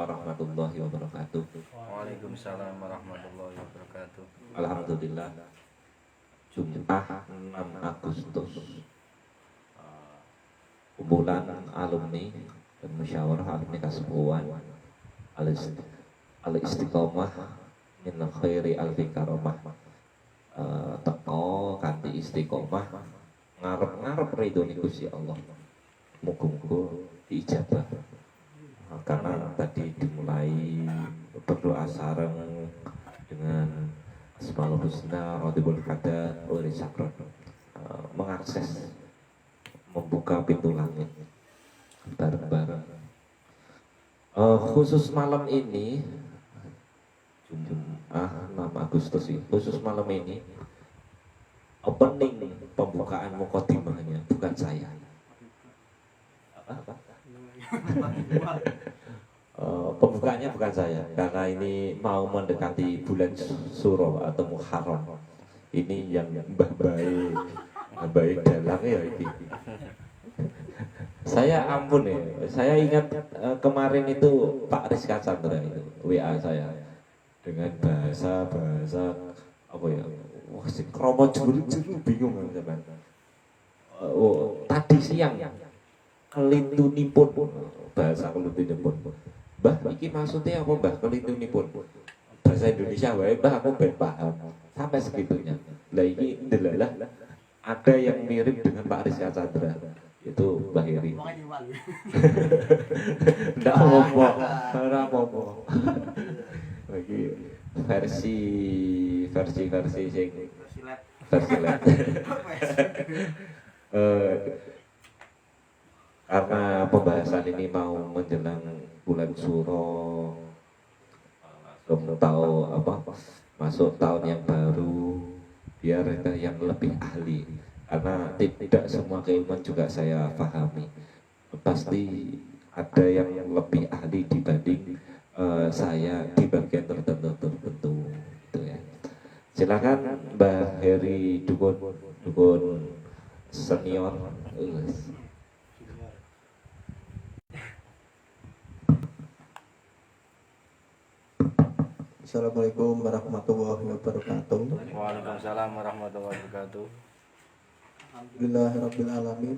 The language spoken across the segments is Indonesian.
warahmatullahi wabarakatuh. Waalaikumsalam warahmatullahi wabarakatuh. Alhamdulillah, Jumat 6 Agustus, kumpulan alumni dan musyawarah alumni Kasbuan Al-Istiqomah min khairi alfi karomah, teko kanthi istiqomah ngarep-ngarep ridhone Gusti Allah. Muga-muga diijabah. Karena tadi dimulai berdoa sareng dengan Asmaul Husna Radibul Hada oleh Sakron, mengakses, membuka pintu langit bareng-bareng. Khusus malam ini Jumat 6 Agustus ini, khusus malam ini opening pembukaan mukadimahnya bukan saya. Pembukaannya bukan saya, karena ini mau mendekati bulan Suro atau Muharram. Ini yang baik dalang ya ini. Saya ampun ya, saya ingat kemarin itu Pak Rizka Chandra itu WA saya dengan bahasa apa ya, wah si kromo juru bingung kan. Tadi siang kelintunipun, bahasa kelintunipun, Mbah iki maksudnya apa Mbah kelintunipun? Bahasa Indonesia wae Mbah aku ben paham sampai segitunya. Lah iki ndelalah ada yang mirip dengan Pak Rizka Chandra, itu Mbah Heri. Ndak apa-apa, ora apa-apa. Lagi versi sing versi let. Karena pembahasan ini mau menjelang bulan Suro, belum tahu apa, masuk tahun yang baru, biar ada yang lebih ahli. Karena tidak semua keilmuan juga saya pahami, pasti ada yang lebih ahli dibanding saya di bagian tertentu gitu ya. Silakan Mbak Heri dukun senior. Assalamualaikum warahmatullahi wabarakatuh. Waalaikumsalam warahmatullahi wabarakatuh. Alhamdulillahirabbil alamin.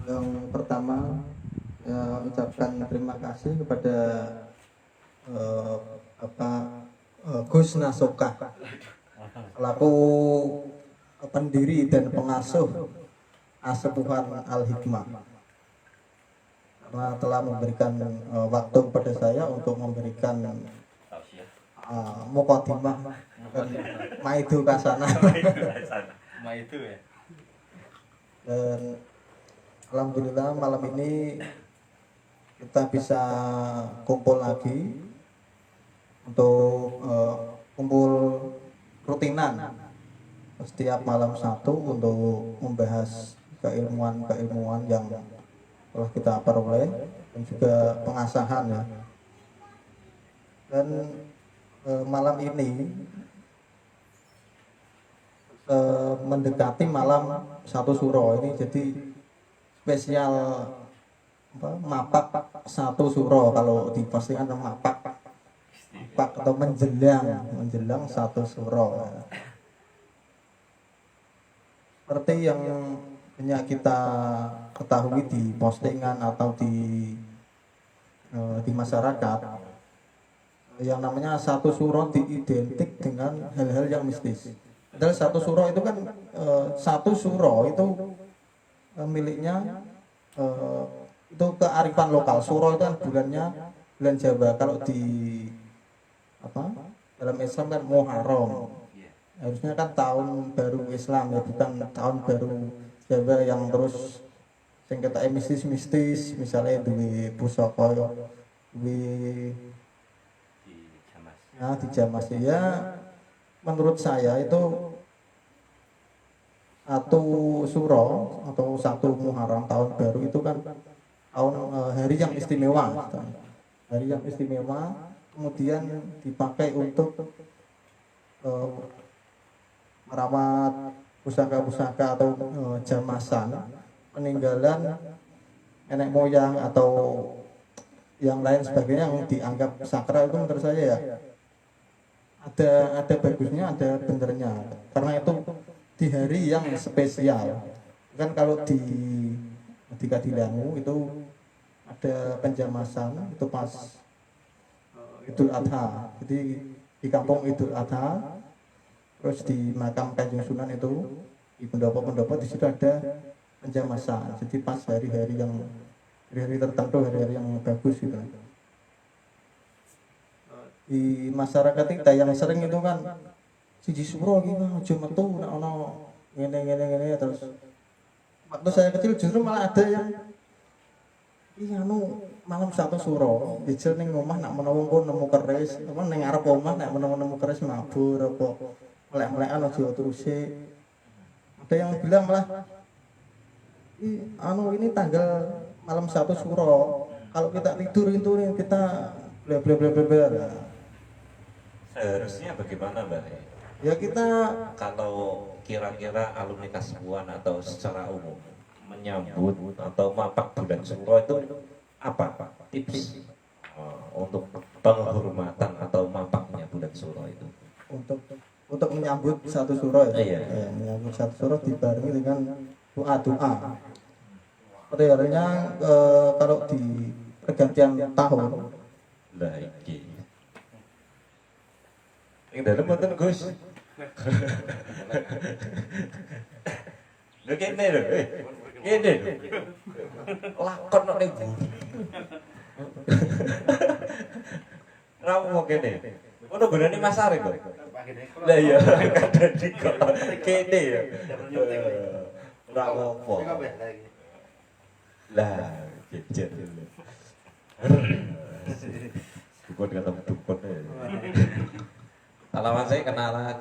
Yang pertama, ucapkan terima kasih kepada Gus Nasoka, selaku pendiri dan pengasuh Asepuhan Al-Hikmah, karena telah memberikan waktu kepada saya untuk memberikan mukadimah Maidu Kasana. Maidu ya. Dan alhamdulillah malam ini kita bisa kumpul lagi untuk kumpul rutinan setiap malam satu untuk membahas keilmuan yang telah kita peroleh dan juga pengasahan ya. Dan malam ini mendekati malam satu suro ini, jadi spesial mapak satu suro, kalau di postingan mapak atau menjelang satu suro. Seperti yang banyak kita ketahui di postingan atau di masyarakat, yang namanya satu suro diidentik dengan hal-hal yang mistis. Padahal satu suro itu kan satu suro itu miliknya itu kearifan lokal. Suro itu kan bulan Jawa. Kalau di dalam Islam kan Muharram. Harusnya kan tahun baru Islam ya, bukan tahun baru Jawa yang terus sing ketake mistis-mistis, misalnya duwe pusaka duwe dijamas ya. Menurut saya itu satu suro atau satu Muharram tahun baru itu kan hari yang istimewa, kemudian dipakai untuk merawat pusaka-pusaka atau jamasan peninggalan nenek moyang atau yang lain sebagainya yang dianggap sakral itu menurut saya ya ada bagusnya, ada benernya. Karena itu di hari yang spesial. Kan kalau di Kadilangu itu ada penjamasan itu pas Idul Adha. Jadi di kampung Idul Adha, terus di makam Kanjeng Sunan itu di pendopo-pendopo di situ ada penjamasan. Jadi pas hari-hari tertentu, hari-hari yang bagus gitu. Di masyarakat kita yang sering itu kan siji suro iki aja metu nek ana ngene terus waktu saya kecil justru malah ada yang anu malam satu suro jejel ning omah nak menawa pun nemu keris apa ning ngarep omah nak menawa nemu keris mabur apa melek-melekan aja teruse. Ada yang bilang malah anu ini tanggal malam satu suro kalau kita tidur itu nih kita bla bla bla bla bla. Seharusnya bagaimana Mbak? Ya kita Kalau kira-kira alumni Kasbuan atau secara umum menyambut atau mapak bulan suro itu apa tips untuk penghormatan atau mapaknya bulan suro itu? untuk menyambut satu suro ya. Iya. Menyambut satu suro dibarengi dengan doa. Pada harinya kalau di pergantian tahun Lah iki. Ing dalem mboten Gus. Lho kene lho. Kene lho. Lakon nek ning buri. Rawo kene. Ono gunane Mas Arif kok. Lah iya, dadi kok kene ya. Rawo apa? Lah, jejer. Dukun ketemu dukun ya. Salaman saya kenalan.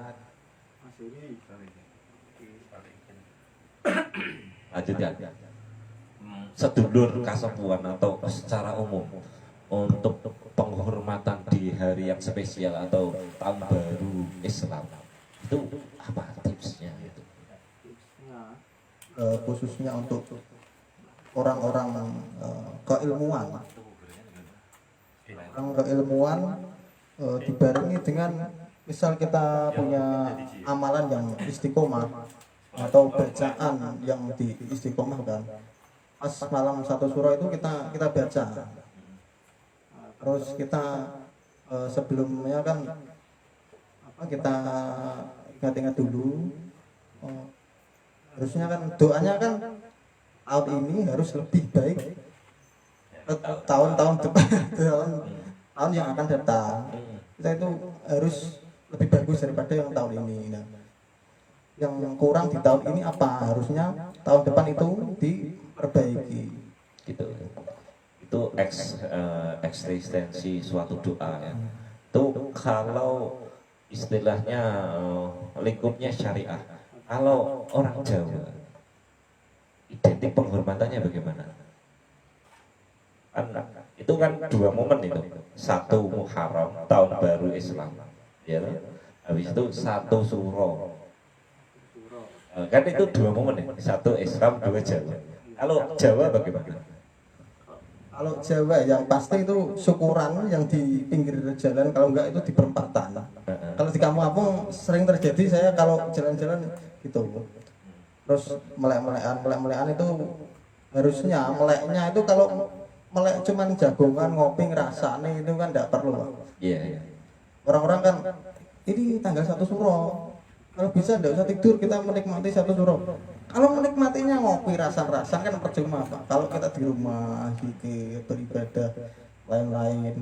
Lanjut ya. Sedulur Kasepuan atau secara umum untuk penghormatan di hari yang spesial atau tahun baru Islam itu apa tipsnya itu? khususnya untuk orang-orang keilmuan dibarengi dengan misal kita punya amalan yang istiqomah atau bacaan yang diistiqomahkan pas malam satu surah itu kita baca terus kita sebelumnya kan kita ingat-ingat dulu harusnya kan doanya kan tahun ini harus lebih baik tahun-tahun depan tahun yang akan datang kita itu harus lebih bagus daripada yang tahun ini. Nah, yang kurang di tahun ini apa harusnya tahun depan itu diperbaiki Gitu. Itu eksistensi suatu doa ya. Itu kalau istilahnya lingkupnya syariah. Kalau orang Jawa identik penghormatannya bagaimana? Itu kan dua momen itu. Satu Muharram, tahun baru Islam. Ya. Habis itu satu Suro. Kan itu dua momen ya. Satu Islam, dua Jawa. Kalau Jawa bagaimana? kalau Jawa yang pasti itu syukuran yang di pinggir jalan kalau enggak itu di perempatan kalau di kampung-kampung sering terjadi saya kalau jalan-jalan gitu terus melek-melekan itu harusnya meleknya itu kalau melek cuman jagongan ngopi ngerasane itu kan enggak perlu Iya. orang-orang kan ini tanggal 1 Suro kalau bisa enggak usah tidur kita menikmati 1 Suro kalau menikmatinya ngopi rasa-rasa kan percuma Pak. Kalau kita di rumah zikir beribadah lain-lain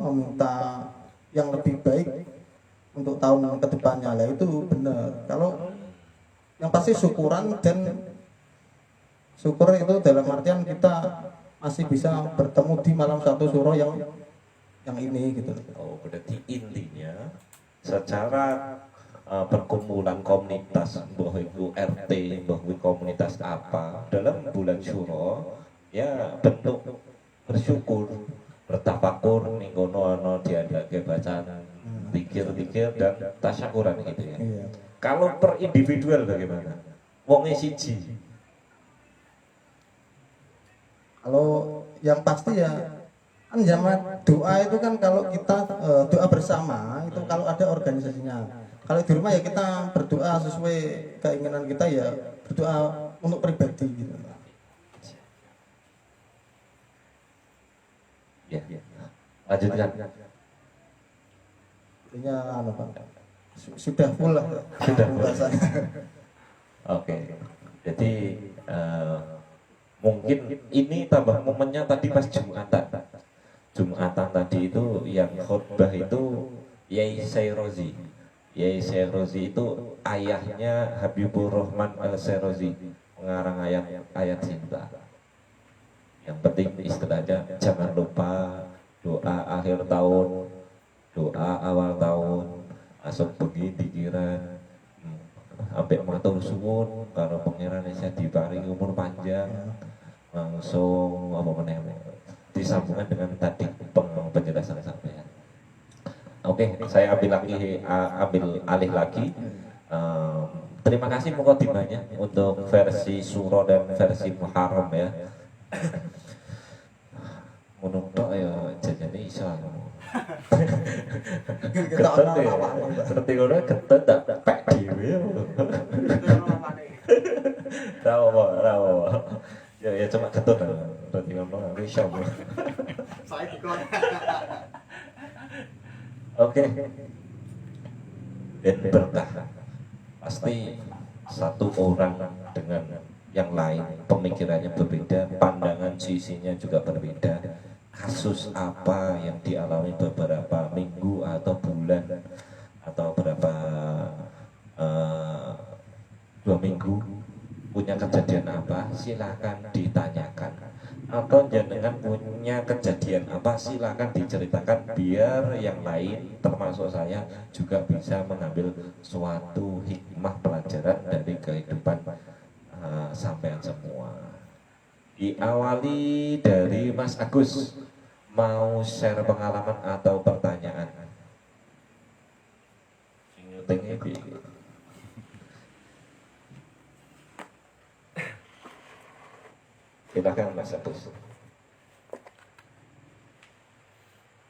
meminta yang lebih baik untuk tahun kedepannya lah itu benar. Kalau yang pasti syukuran dan syukur itu dalam artian kita masih bisa bertemu di malam 1 Suro yang ini gitu. Oh, berarti intinya secara perkumpulan komunitas, bahwa itu RT, bahwa itu komunitas apa dalam bulan Syuro ya bentuk bersyukur, bertafakur, minggono diadake bacaan, pikir-pikir dan tasyakuran gitu ya. Iya. Kalau per individual bagaimana? Wonge siji. Kalau yang pasti ya kan zaman doa itu kan kalau kita doa bersama itu kalau ada organisasinya. Kalau di rumah ya kita berdoa sesuai keinginan kita ya berdoa untuk pribadi gitu. Ya, lanjutkan. Artinya Pak, sudah full lah. Sudah full. Pembahasannya. Oke, jadi mungkin ini tambah momennya tadi pas Jumatan. Jumatan tadi itu yang khutbah itu Yai Sairozi. Yai Sairozi itu ayahnya Habibur Rahman Al-Sairozi, pengarang ayat cinta. Yang penting istilahnya jangan lupa doa akhir tahun, doa awal tahun, asal bengi pikiran, ambek matur suwun karo pangeran Indonesia diparingi umur panjang, langsung apa meneh disambungkan dengan tadi penjelasan sampean. Oke, saya ambil alih lagi. Terima kasih mukadimahnya untuk versi suro dan versi Muharram ya. Menurut ya jajane iso. Ketet ya. Seperti ngono ketet tak pek dhewe. Rawo. Ya cuma ketet. Berarti ngomong aku iso. Saya dikon. Oke. Dan berkah. Pasti satu orang dengan yang lain pemikirannya berbeda, pandangan sisinya juga berbeda. Kasus apa yang dialami beberapa minggu atau bulan atau berapa 2 minggu punya kejadian apa, silakan ditanyakan. Atau jenengan punya kejadian apa, silakan diceritakan biar yang lain termasuk saya juga bisa mengambil suatu hikmah pelajaran dari kehidupan sampean semua. Diawali dari Mas Agus, mau share pengalaman atau pertanyaan? Silakan Mas Agus.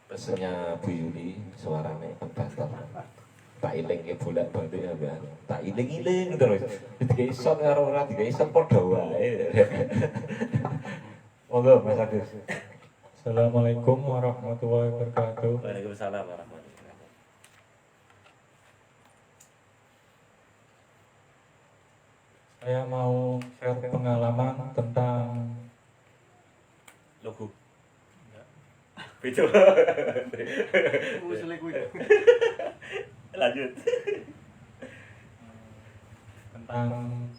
Pesennya Bu Yuli, suaranya kebatal. Tak iling bolak balik ya Mbak. Tak iling terus. Dikai shot karo ora dikai shot padha wae. Monggo Mas Agus. Assalamualaikum warahmatullahi wabarakatuh. Waalaikumsalam warahmatullahi wabarakatuh. Saya mau share pengalaman tentang Logo. Beda. Lanjut. tentang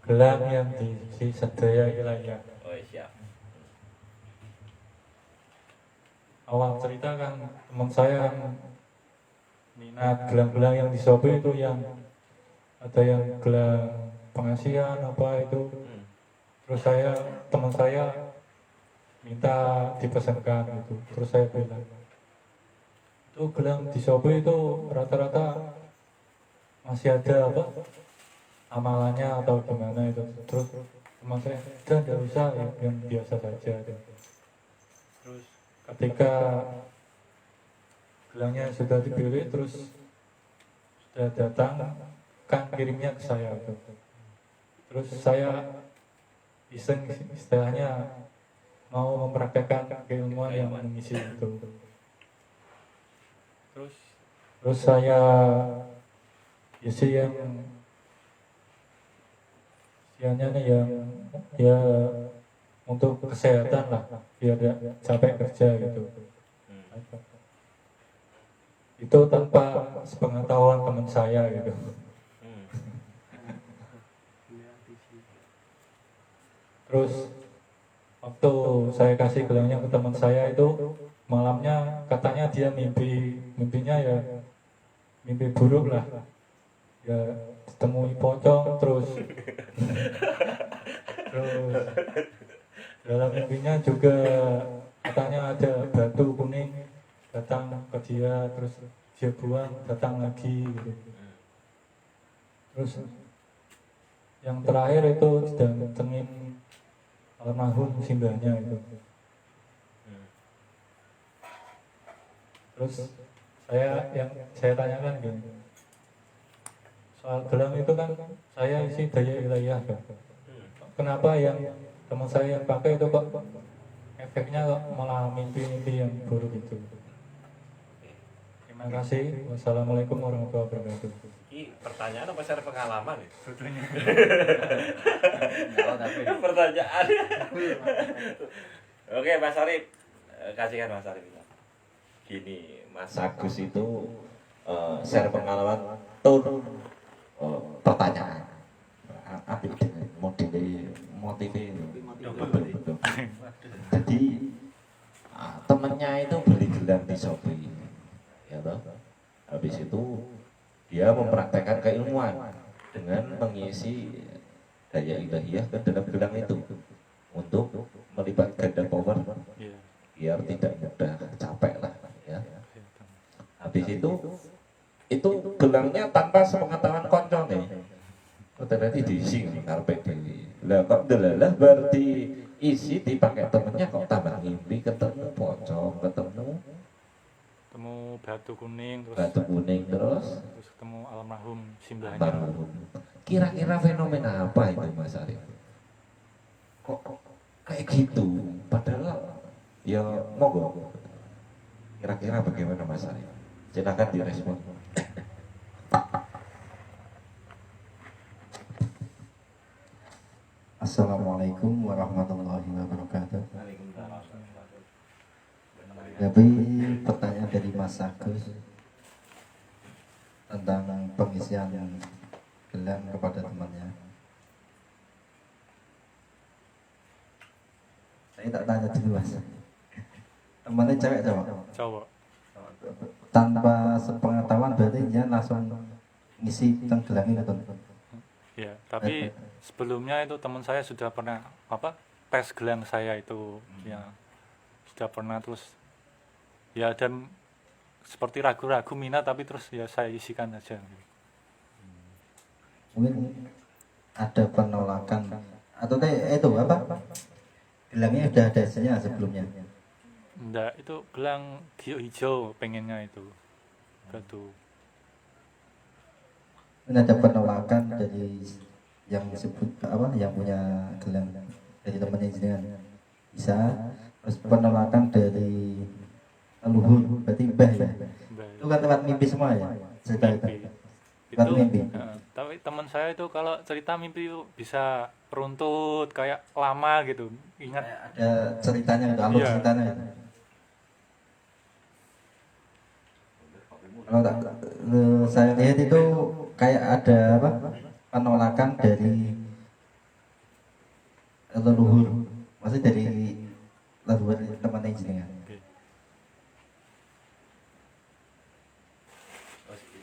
gelang yang di Sedaya Wilayah. Oh siap. Awal cerita kan teman saya minat gelang-gelang yang di Shopee itu, yang ada yang gelang pengasihan apa itu. Terus teman saya minta dipesankan gitu. Terus saya bilang, itu gelang di Shopee itu rata-rata masih ada apa amalannya atau gimana itu. Terus teman saya, udah nggak usah yang biasa saja. Terus ketika gelangnya sudah dipilih, terus sudah datang, kan kirimnya ke saya itu. Terus saya iseng istilahnya mau mempraktekkan keilmuan yang mengisi itu. Terus saya isi yang ya untuk kesehatan lah, biar tidak capek kerja gitu. Itu tanpa sepengetahuan teman saya gitu. Terus waktu saya kasih gelangnya ke teman saya itu, malamnya katanya dia mimpinya ya mimpi buruk lah, ya ditemui pocong. Terus dalam mimpinya juga katanya ada batu kuning datang ke dia, terus dia buang, datang lagi gitu. Terus yang terakhir itu didatengin almarhum simbahnya itu. Terus yang saya tanyakan gini, soal gelang itu kan saya isi daya ilahiyah kan. Kenapa yang teman saya yang pakai itu kok efeknya kok malah mimpi-mimpi yang buruk itu? Terima kasih. Wassalamualaikum warahmatullahi wabarakatuh. Ini pertanyaan apa share pengalaman ya? Sebetulnya. Pertanyaan. Oke, Mas Arif. Kasihkan Mas Arif. Gini, Mas Agus itu share pengalaman tur pertanyaan. Apik dengan motivasi. Betul. Jadi temennya itu beli gelang di Shopee, ya toh. Habis itu dia mempraktekkan keilmuan dengan mengisi daya ilahiyah ke dalam gelang itu untuk melipat ganda power biar tidak mudah capek lah ya. Habis itu gelangnya tanpa sepengetahuan konco nih. Ternyata diisi karpet dewi. Lah kok delalah berarti isi dipakai temennya kok tambah ngimpi ketemu pocong, ketemu Batu kuning terus ketemu almarhum simbahnya. almarhum. Kira-kira fenomena apa itu Mas Arif? Kok kayak gitu? Padahal ya monggo. Kira-kira bagaimana Mas Arif? Silakan direspon. Assalamualaikum warahmatullahi wabarakatuh. Jadi pertanyaan dari Mas Agus tentang pengisian gelang kepada temannya. Saya tak tanya dulu Mas. Temannya cewek Cowok. tanpa sepengetahuan berarti dia langsung ngisi tentang gelangnya atau Ya, tapi sebelumnya itu teman saya sudah pernah tes gelang saya itu ya sudah pernah, terus ya dan seperti ragu-ragu minat tapi terus ya saya isikan aja. mungkin ada penolakan atau itu apa gelangnya udah ada hasilnya sebelumnya. Enggak, itu gelang hijau pengennya itu batu. Ini ada penolakan dari yang disebut yang punya gelang dari temannya jenengan bisa, terus penolakan dari leluhur berarti mbah ya. Itu kan tempat mimpi semua ya cerita itu. Tempat mimpi. Tapi teman saya itu kalau cerita mimpi itu bisa runtut kayak lama gitu. Ingat Ada ceritanya itu, alur Iya. ceritanya itu. Kalau saya lihat itu kayak ada penolakan dari leluhur, maksudnya dari leluhur teman jenengan.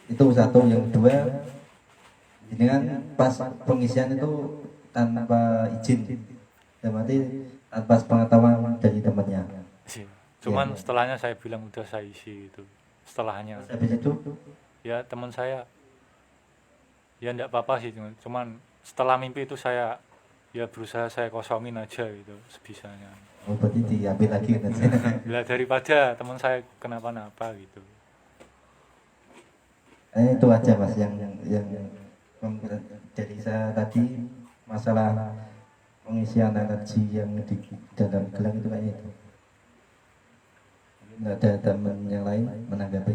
Itu satu. Yang kedua, jenengan pas pengisian itu tanpa izin, berarti tanpa pengetahuan dari temannya. cuman Iya. setelahnya saya bilang udah saya isi itu. Setelahnya Habis itu ya teman saya ya enggak apa-apa sih, cuman setelah mimpi itu saya ya berusaha saya kosongin aja gitu sebisanya. berarti diambil lagi kan. Bila daripada teman saya kenapa-napa gitu. Itu aja Mas yang jadi saya tadi masalah pengisian energi yang di dalam gelang itu kayak itu. Nggak ada teman yang lain menanggapi.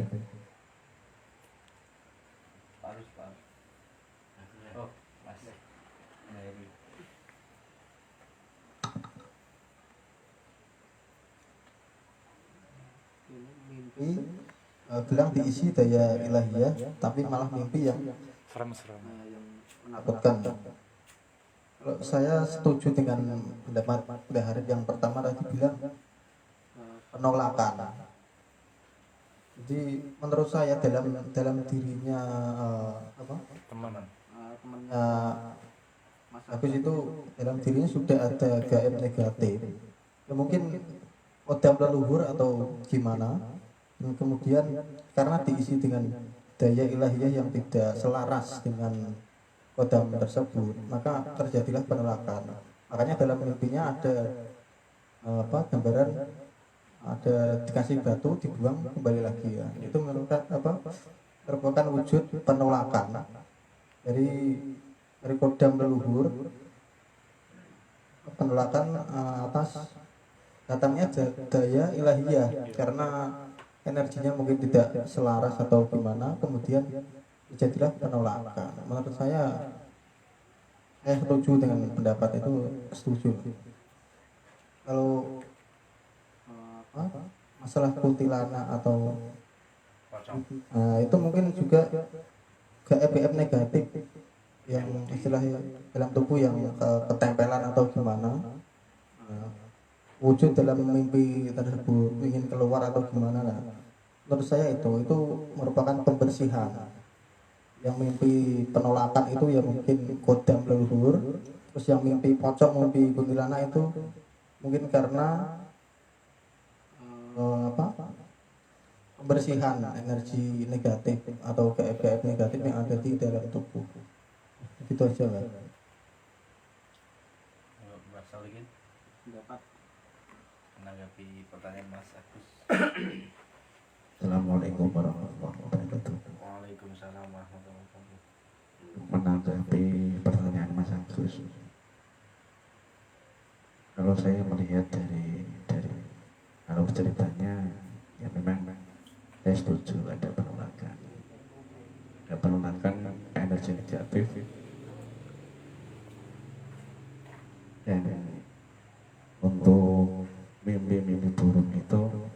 Mimpi gelang diisi daya ilahiyah tapi malah mimpi yang Serem-serem. menakutkan. Kalau saya setuju dengan pendapat Mbak Harif yang pertama tadi bilang penolakan. Jadi menurut saya dalam dirinya Teman. temannya Mas Agus itu dalam dirinya sudah ada gaib negatif. Ya mungkin kodam leluhur atau gimana. Dan kemudian karena diisi dengan daya ilahiyah yang tidak selaras dengan kodam tersebut, maka terjadilah penolakan. Makanya dalam mimpinya ada gambaran ada dikasih batu dibuang kembali lagi ya. Itu merupakan wujud penolakan dari kodam leluhur, penolakan atas datangnya daya ilahiyah karena energinya mungkin tidak selaras atau gimana, kemudian jadilah penolakan. Menurut saya setuju dengan pendapat itu, setuju. Kalau masalah kuntilanak atau itu mungkin juga GEPF negatif yang istilahnya dalam tubuh yang ketempelan atau gimana, wujud dalam mimpi tersebut ingin keluar atau gimana lah. Menurut saya itu merupakan pembersihan. Yang mimpi penolakan itu ya mungkin kodam leluhur, terus yang mimpi pocong, mimpi kuntilanak itu mungkin karena pembersihan energi negatif atau GEPF negatif yang ada di dalam tubuh. Gitu aja lah. Mas Solikin Pendapat. menanggapi pertanyaan Mas Agus. Assalamualaikum warahmatullahi wabarakatuh. Waalaikumsalam warahmatullahi wabarakatuh. Menanggapi pertanyaan Mas Agus, kalau saya melihat dari alur ceritanya, ya memang saya setuju ada penolakan energi negatif, dan untuk mimpi-mimpi buruk itu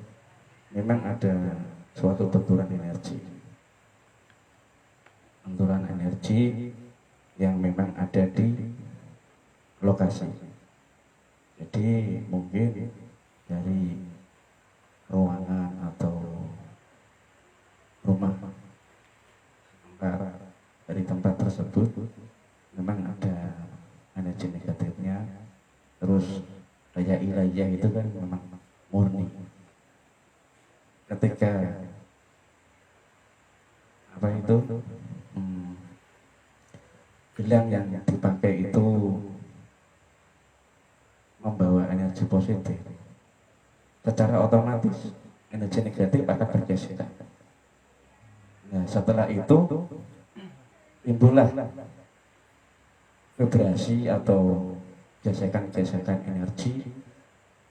memang ada suatu benturan energi yang memang ada di lokasi. Jadi mungkin dari ruangan atau rumah dari tempat tersebut memang ada energi negatifnya. Terus daya ilahiyah itu kan memang murni. Ketika gelang yang dipakai itu membawa energi positif, secara otomatis energi negatif akan bergeser. Nah, setelah itu timbullah vibrasi atau gesekan-gesekan energi.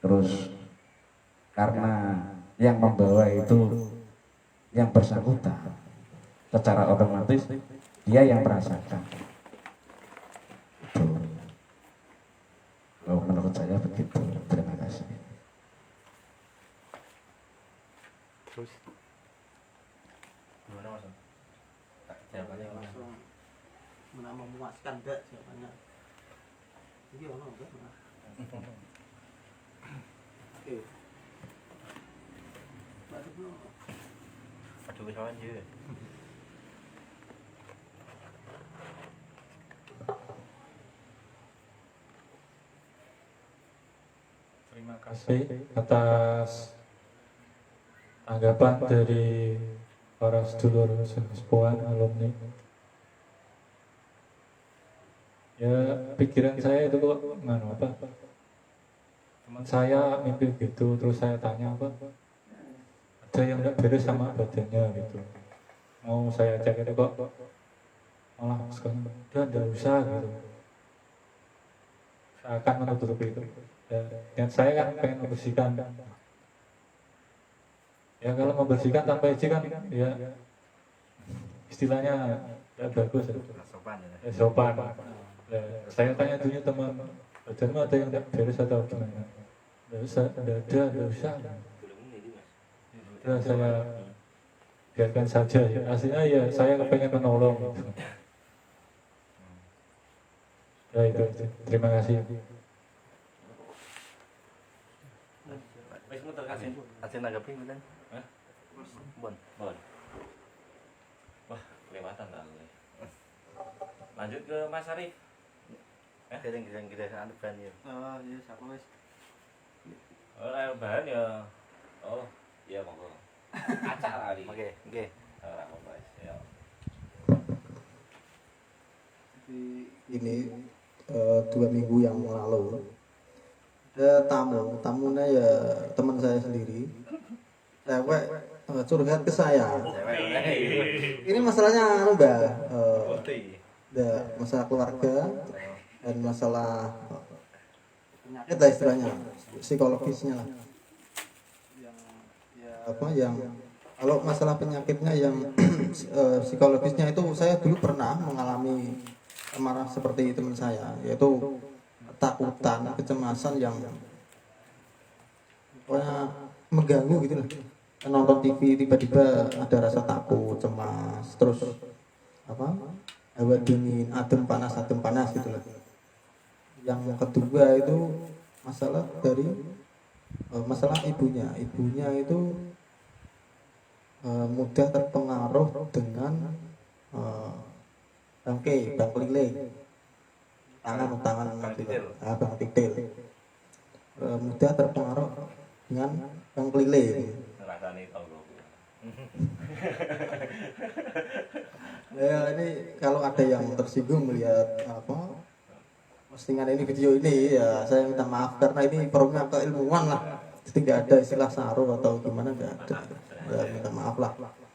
Terus karena yang membawa itu yang bersangkutan, secara otomatis dia yang merasakan. Itu. Kalau menurut saya begitu. Terima kasih. Terus gimana Mas? Jawabannya Mas. Memuaskan enggak jawabannya? Ini ono enggak? Oke. Aduh kawan juga. Terima kasih atas tanggapan dari para sedulur sepuan alumni. Ya, pikiran saya itu kok teman saya mimpi gitu, terus saya tanya ada yang tidak beres sama badannya gitu. Mau saya cek itu kok malah sekarang udah tidak usah gitu. Saya akan menutup itu. Dan saya kan pengen membersihkan. Ya kalau membersihkan tanpa izin kan ya istilahnya tidak bagus. Sopan ya. Sopan. Saya tanya dulu teman, badanmu ada yang tidak beres atau gimana? Tidak usah. Ya saya biarkan saja ya. Aslinya ya saya kepengen menolong. Ya itu. Terima kasih. Wis muter kasih nanggapi mboten? Hah? Bon. Wah, kelewatan lah. Lanjut ke Mas Arif. Gereng-gereng anu bahan ya. Oh, iya siapa wis? Ora bahan ya. Oh, iya monggo. Acara hari. Oke, nggih. Ora apa-apa. Ya. Ini 2 minggu yang lalu ada tamunya ya teman saya sendiri, cewek, curhat ke saya. Ini masalahnya anu mbak, masalah keluarga dan masalah penyakit lah istilahnya, psikologisnya lah. Yang kalau masalah penyakitnya yang psikologisnya itu saya dulu pernah mengalami marah seperti teman saya, yaitu ketakutan, kecemasan yang pokoknya mengganggu gitu lah. Nonton TV tiba-tiba ada rasa takut, cemas, terus hawa dingin, adem panas gitu lah. Yang kedua itu masalah dari masalah ibunya itu mudah terpengaruh dengan bangkeliling, tangan bang titil, mudah terpengaruh dengan bangkeliling. Rasane tau lho. Ya ini kalau ada yang tersinggung melihat postingan ini, video ini, ya saya minta maaf karena ini forumnya keilmuan lah, jadi nggak ada istilah saru atau gimana, nggak ada. Ya minta maaf lah,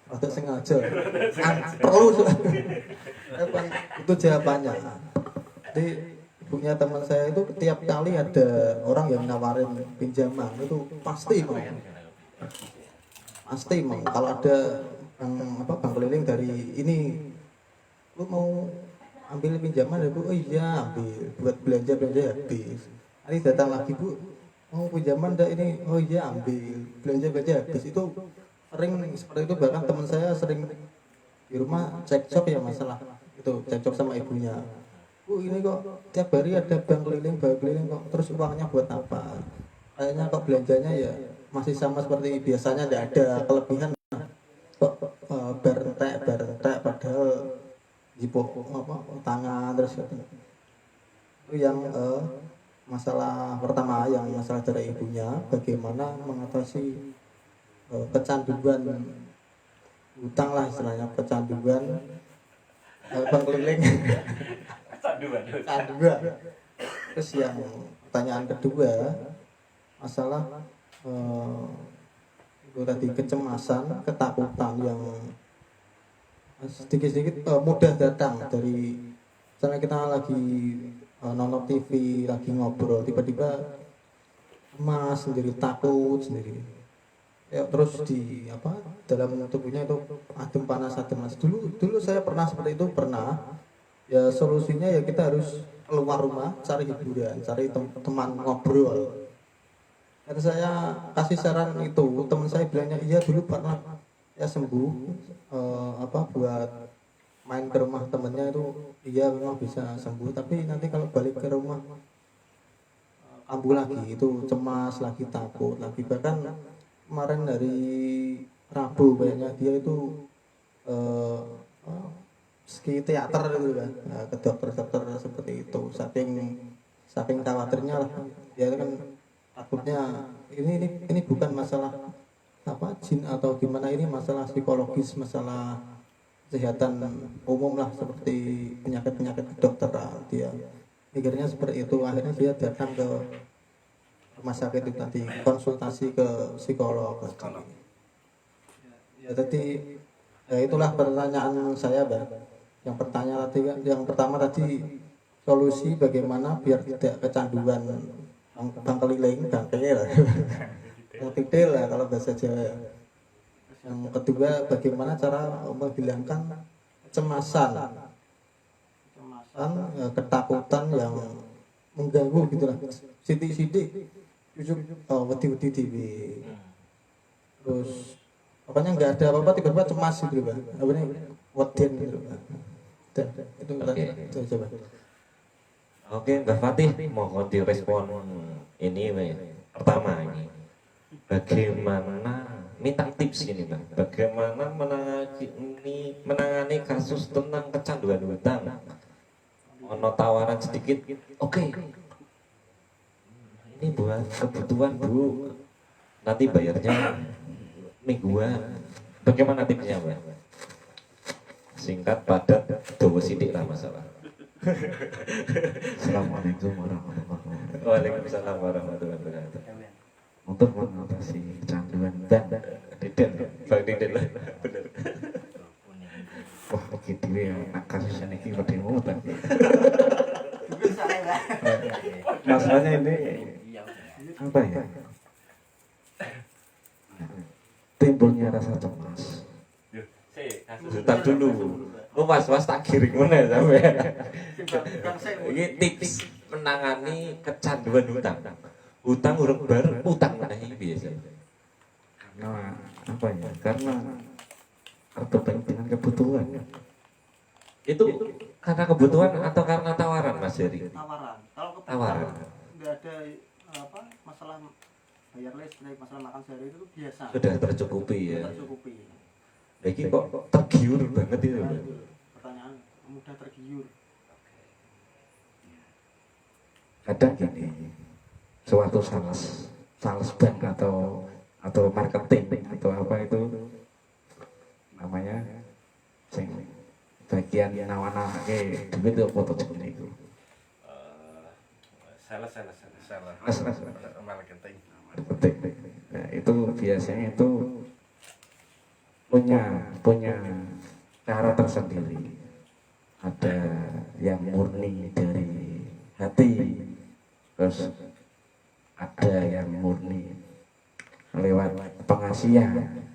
atau sengaja perlu itu jawabannya. Jadi ibunya teman saya itu tiap kali ada orang yang nawarin pinjaman itu pasti mau kalau ada bank keliling dari ini, lu mau ambil pinjaman ya bu, oh iya ambil buat belanja habis. Nanti datang lagi bu, mau pinjaman enggak ini, oh iya ambil belanja habis. Itu sering seperti itu, bahkan teman saya sering di rumah cekcok ya masalah itu, cekcok sama ibunya. Bu ini kok tiap hari ada bank keliling kok, terus uangnya buat apa? Kayaknya kok belanjanya ya masih sama seperti biasanya, tidak ada kelebihan kok, berentek padahal jipuk tangan terus itu yang masalah pertama, yang masalah dari ibunya, bagaimana mengatasi kecanduan hutang lah istilahnya, kecanduan bank keliling. Kecanduan. Terus yang pertanyaan kedua masalah itu tadi, kecemasan, ketakutan yang sedikit-sedikit mudah datang dari misalnya kita lagi nonton TV, lagi ngobrol, tiba-tiba emas sendiri, takut sendiri. Ya, terus di dalam tubuhnya itu adem panas. Dulu saya pernah seperti itu, ya solusinya ya kita harus keluar rumah, cari hiburan, cari teman ngobrol. Dan saya kasih saran itu, teman saya bilangnya iya dulu pernah ya sembuh, buat main ke rumah temennya itu iya memang bisa sembuh, tapi nanti kalau balik ke rumah kambuh lagi, itu cemas lagi, takut lagi. Bahkan kemarin dari Rabu kayaknya dia itu ski teater gitu kan, ke dokter seperti itu, saking khawatirnya lah dia kan, takutnya ini bukan masalah jin atau gimana, ini masalah psikologis, masalah kesehatan umum lah, seperti penyakit kedokteran. Dia mikirnya seperti itu, akhirnya dia datang ke rumah sakit itu nanti konsultasi ke psikolog. Ya tadi ya itulah pertanyaan saya, Bang. Yang pertama tadi solusi bagaimana biar tidak kecanduan bank keliling, yang titil lah kalau bahasa Jawa. Yang kedua, bagaimana cara menghilangkan kecemasan, ketakutan yang mengganggu gitulah. Sidik-sidik, wedi-wedi TV. Terus pokoknya nggak ada apa-apa, tiba-tiba cemas gitu Pak. Apa ini weden gitu Pak. Itu itu coba. Oke, Mbak Fatih, mohon direspon ini pertama ini. Bagaimana, minta tips ini Mbak, bagaimana menangani kasus tentang kecanduan hutang. Ono tawaran sedikit, oke. Ini buat kebutuhan Bu, nanti bayarnya mingguan. Bagaimana tipsnya Mbak? Singkat, padat, dawa sidik lah masalah. Assalamualaikum warahmatullahi wabarakatuh. Waalaikumsalam warahmatullahi wabarakatuh. Untuk mengatasi kecanduan dan Diden, Bang Diden lah. Bener. wah begitu ya nak kasusnya ini berdemo tapi masalahnya ini apa ya, timbulnya rasa cemas. Tar dulu. Oh mas tak kirim mana sampai. Ini tips menangani kecanduan hutang. Hutang urung bar, utang menahi biasa. Karena apa ya, karena terkait dengan kebutuhan. Itu karena kebutuhan atau karena tawaran Mas Heri? Tawaran. Kalau Tawaran. nggak ada apa masalah bayar listrik, masalah makan sehari itu biasa. Sudah tercukupi ya. Tercukupi. Lagi kok tergiur banget itu. Nah, itu pertanyaan mudah tergiur. Kadang gini, suatu sales bank atau marketing atau apa itu namanya sing bagian nawana ke duit itu foto jenis itu Salah. Marketing. marketing. Nah, itu biasanya itu punya cara tersendiri. Ada yang murni dari hati, terus ada yang murni lewat pengasihan,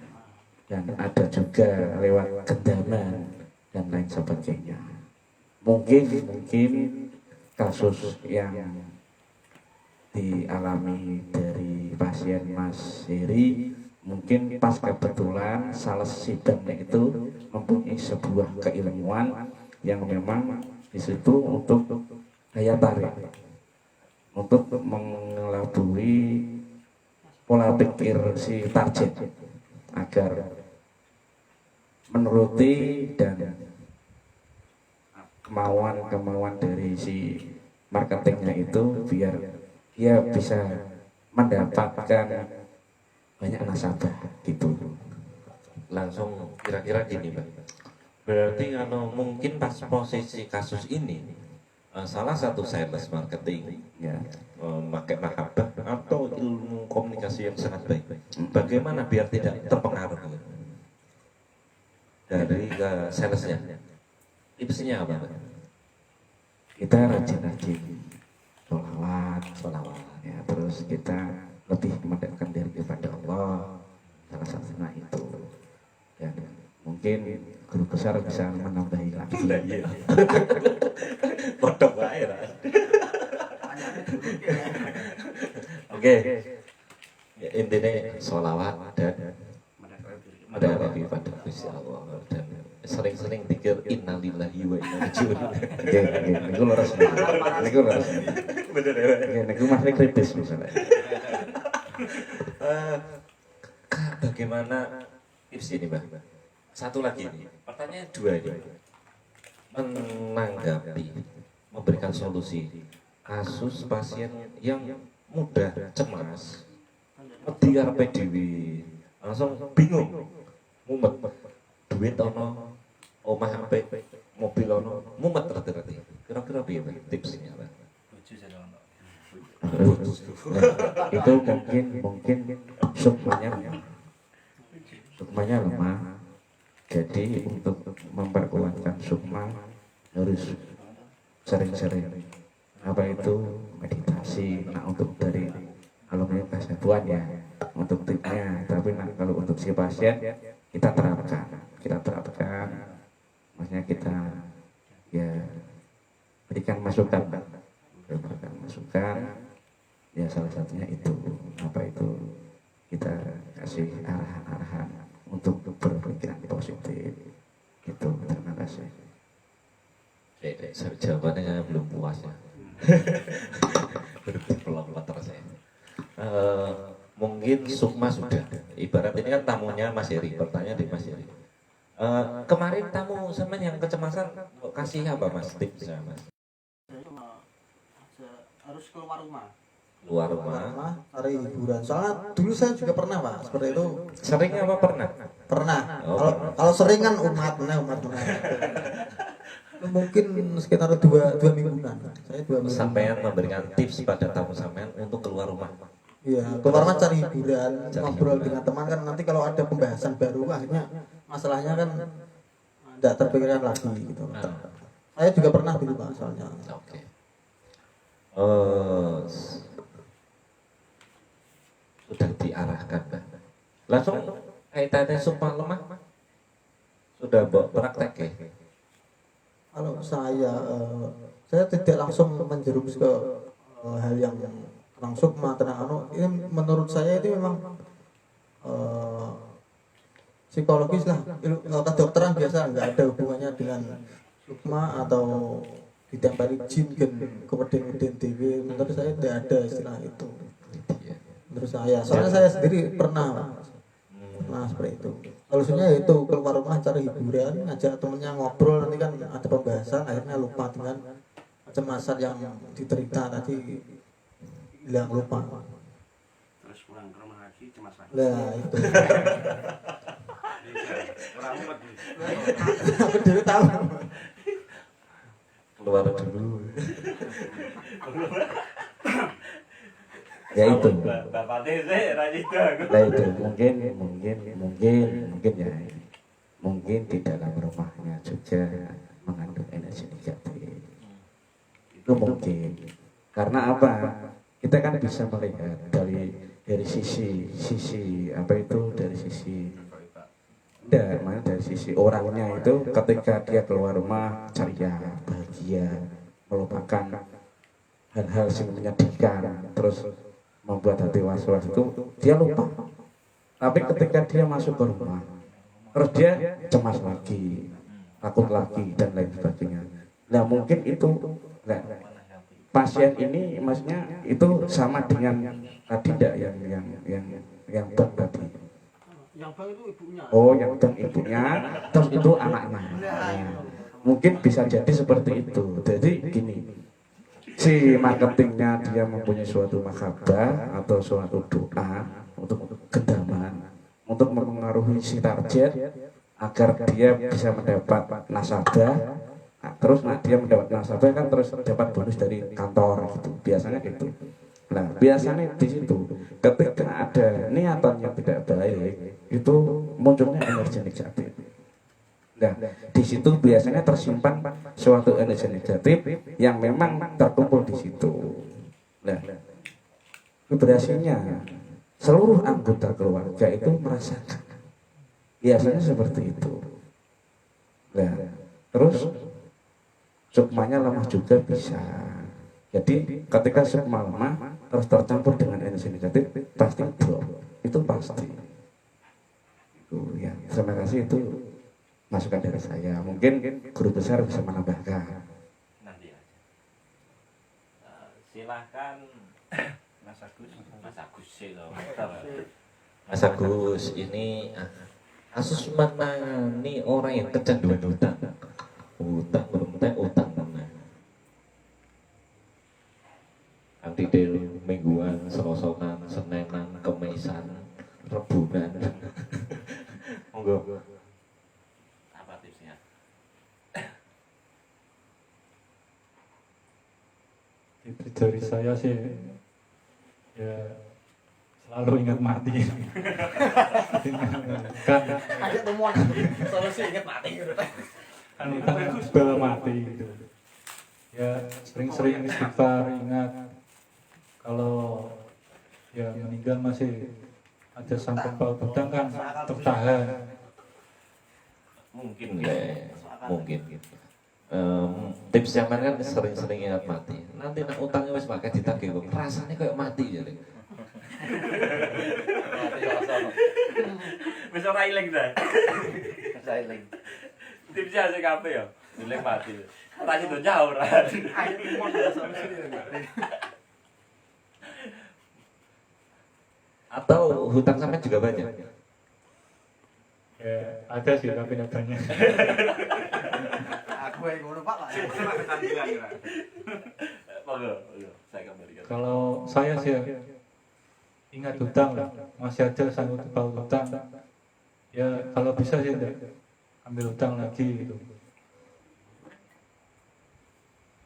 dan ada juga lewat gendaman dan lain sebagainya. Mungkin kasus yang dialami dari pasien Mas Heri mungkin pas kebetulan salah si banknya itu mempunyai sebuah keilmuan yang memang di situ untuk daya tarik, untuk mengelabui pola pikir si target agar menuruti dan kemauan dari si marketingnya itu biar dia bisa mendapatkan banyak nasabah gitu. Langsung kira-kira gini Pak. Berarti kalau mungkin pas posisi kasus ini salah satu sales marketing Ya, memakai mahabbah atau ilmu komunikasi yang sangat baik. Bagaimana biar tidak terpengaruh dari salesnya? Tipsnya apa Pak? kita rajin-rajin sholawat ya, terus kita lebih mendekatkan diri kepada Allah, salah satunya itu. Dan mungkin guru besar bisa menambahi lagi. Iya. Kodok wae lah. Oke. Ya, intinya sholawat dan mendekati pada Gusti Allah dan sering-sering pikir innalillahi wa inna ilaihi raji'un. Oke, niku leres. Niku leres. Bener ya. Oke, niku masih kritis misalnya. Bagaimana tips ini Mbak? Satu lagi nih, pertanyaan dua ini. Menanggapi, memberikan solusi kasus pasien yang mudah cemas, wedi arepe dhewe, langsung bingung, mumet, duit ono, omah apik, mobil ono, mumet rati-rati. Kira-kira piye Mbak tipsnya Mbak? Itu mungkin sukmanya lemah. Jadi untuk memperkuatkan sukma harus sering-sering apa itu meditasi. Nah untuk dari alumni Kasebuan ya untuk tipnya, tapi nah, kalau untuk si pasien kita terapkan, maksudnya kita ya berikan masukan ya, salah satunya itu apa itu kita kasih arahan untuk berpikiran positif gitu. Terima kasih. Jawabannya saya belum puas ya. Berpelan-pelan terus ya. Mungkin sukma sudah. Ibarat ini kan tamunya Mas Heri, pertanyaan di Mas Heri. Kemarin tamu sama yang kecemasan kasih apa Mas tipsnya Mas? Harus keluar rumah. Keluar rumah. Cari hiburan. Soalnya dulu saya juga pernah Pak seperti itu. Sering apa pernah? Pernah. Oh, Kalau pernah. kalau sering kan umat benar. Mungkin sekitar dua mingguan. Saya 2 minggu. Sampean memberikan tips pada tamu sampean untuk keluar rumah. Iya, keluar rumah cari hiburan, Cari ngobrol hiburan. dengan teman kan nanti kalau ada pembahasan baru akhirnya masalahnya kan tidak terpikirkan lagi gitu. Saya juga pernah dulu Pak soalnya. Oke. Sudah diarahkan, Pak. Langsung kaitannya sumpah lemah sudah praktek ya? Kalau saya tidak langsung menjerumus ke hal yang tentang sukma, tentang ini menurut saya itu memang psikologis lah, kedokteran biasa nggak ada hubungannya dengan sukma atau ditempeli jin keweden dewi. Menurut saya tidak ada istilah itu. Menurut saya, soalnya saya sendiri pernah seperti itu. Solusinya yaitu keluar rumah cari hiburan, ngajak temennya ngobrol, nanti kan ada pembahasan, akhirnya lupa dengan kecemasan yang diterita tadi, hilang lupa. Terus pulang ke rumah lagi cemas lagi. Nah itu. Orang umat. Aku dulu tahu. Keluar dulu. Ya itu. Bapak teh rajin Nah itu mungkin ya, mungkin di dalam rumahnya juga mengandung energi negatif. Itu mungkin. Karena apa? Kita kan bisa melihat dari sisi apa itu, dari sisi dari sisi orangnya itu, ketika dia keluar rumah ceria, bahagia, melupakan hal-hal yang menyedihkan, terus membuat hati was-was itu dia lupa. Tapi ketika dia masuk ke rumah, terus dia cemas lagi, takut lagi dan lain sebagainya. Nah mungkin itu, pasien ini maksudnya itu sama dengan tadi tidak yang bang tadi. Yang bang itu ibunya. Oh, yang bang ibunya, terus itu anaknya. Nah, mungkin bisa jadi seperti itu. Jadi gini, si marketingnya dia mempunyai suatu mahabbah atau suatu doa untuk gendaman, untuk mempengaruhi si target agar dia bisa mendapat nasabah. Nah, terus dia mendapat nasabah kan terus dapat bonus dari kantor gitu. Biasanya gitu. Nah, biasanya di situ ketika ada niatan yang tidak baik, itu munculnya energi negatif. Nah, di situ biasanya tersimpan suatu energi negatif yang memang terkumpul di situ. Nah, vibrasinya seluruh anggota keluarga itu merasakan. Biasanya seperti itu. Nah, terus sukmanya lemah juga bisa. Jadi ketika sukma lemah terus tercampur dengan energi negatif pasti drop. Itu pasti. Itu ya. Terima kasih, itu masukan dari saya. Mungkin guru besar bisa menambahkan. nanti aja. Silahkan Mas Agus. Mas Agus sih loh. Mas Agus, ini kasus mana nih orang yang kecanduan utang belum teh utang mana? Nanti del mingguan, selosokan, senenan, kemisan, rebunan. Monggo. Apa tipsnya? Itu dari saya sih ya selalu ingat mati. kan Ada temuan solusi ingat mati gitu. kan bel mati gitu. Ya sering-sering istighfar, ingat kalau ya meninggal masih ada sangkut paut hutang kan tertahan. Mungkin Ya, mungkin. Tips yang mana kan sering-sering ingat mati. Nanti nak utangnya wis pakai ditagih kok rasanya kayak mati jadi. Wis ora ilang ta. Wis ilang. Tipsnya sing kabeh ya, ilang mati. Ora sido jauh ora. Ayo temuan solusi Atau hutang sampai juga banyak. Ya ada sih tapi nggak banyak. Aku yang ngono Pak lah. Monggo, saya kembalikan. Kalau saya sih ingat hutang lah, masih ada sangkut paut hutang. Ya kalau bisa sih enggak ambil hutang lagi gitu.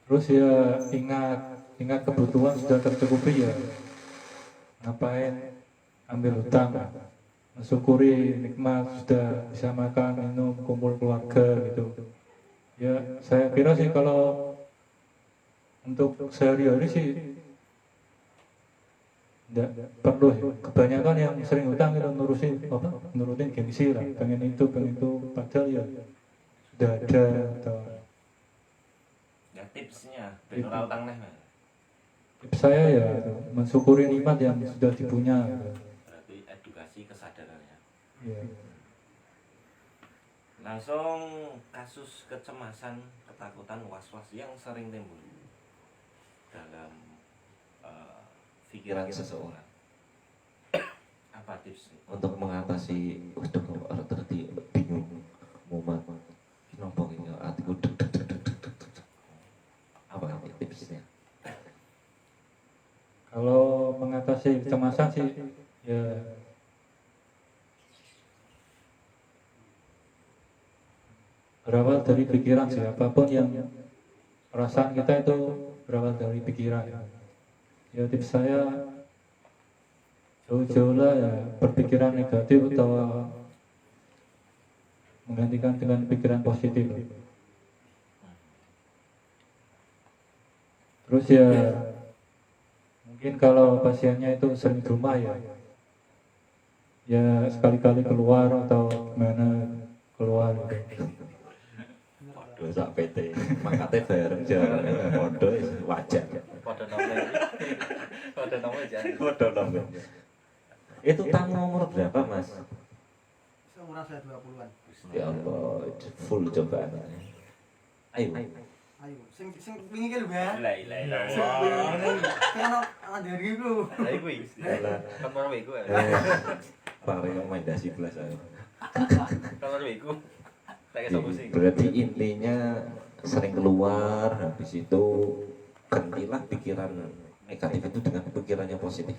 Terus ya ingat kebutuhan sudah tercukupi ya ngapain ambil hutang, mensyukuri nikmat sudah bisa makan minum kumpul keluarga gitu. Ya saya kira sih kalau untuk sehari-hari sih tidak perlu ya. Kebanyakan yang sering hutang itu nurutin gengsi lah, pengen itu padahal ya sudah ada atau Ya tipsnya, ben ora utang neh. Mas. tips saya ya mensyukuri nikmat yang sudah dipunya. Berarti edukasi kesadarannya. Ya. Langsung kasus kecemasan, ketakutan, was-was yang sering timbul dalam pikiran seseorang. Apa tipsnya? Untuk mengatasi waduh kok ora terti bingung mumat kenapa ini atiku deg deg deg deg deg deg. Apa ini tipsnya? Kalau mengatasi kecemasan sih ya berawal dari pikiran sih, apapun yang perasaan kita itu berawal dari pikiran. Ya tips saya jauh-jauh lah ya berpikiran negatif atau menggantikan dengan pikiran positif. Terus ya mungkin kalau pasiennya itu sering di rumah ya sekali-kali keluar atau gimana keluar gitu. Waduh sak PT mangkate bareng jarang padha wajar. Pada nomor jangan. Padha nomor. Itu tamu umur berapa, Mas? Seumuran saya 20-an. Ya Allah, full cobaan. Ayo. Ayo, sing wingi ki lho, Mbak. La ilaha Sing illallah. wingi. Kan ana dhewe iku. Lah iku iki. Kan mau iku. Pare rekomendasi belas ayo. Kan mau iku. Tak sapa sing. Berarti intinya sering keluar, habis itu gantilah pikiran negatif itu dengan pikiran yang positif.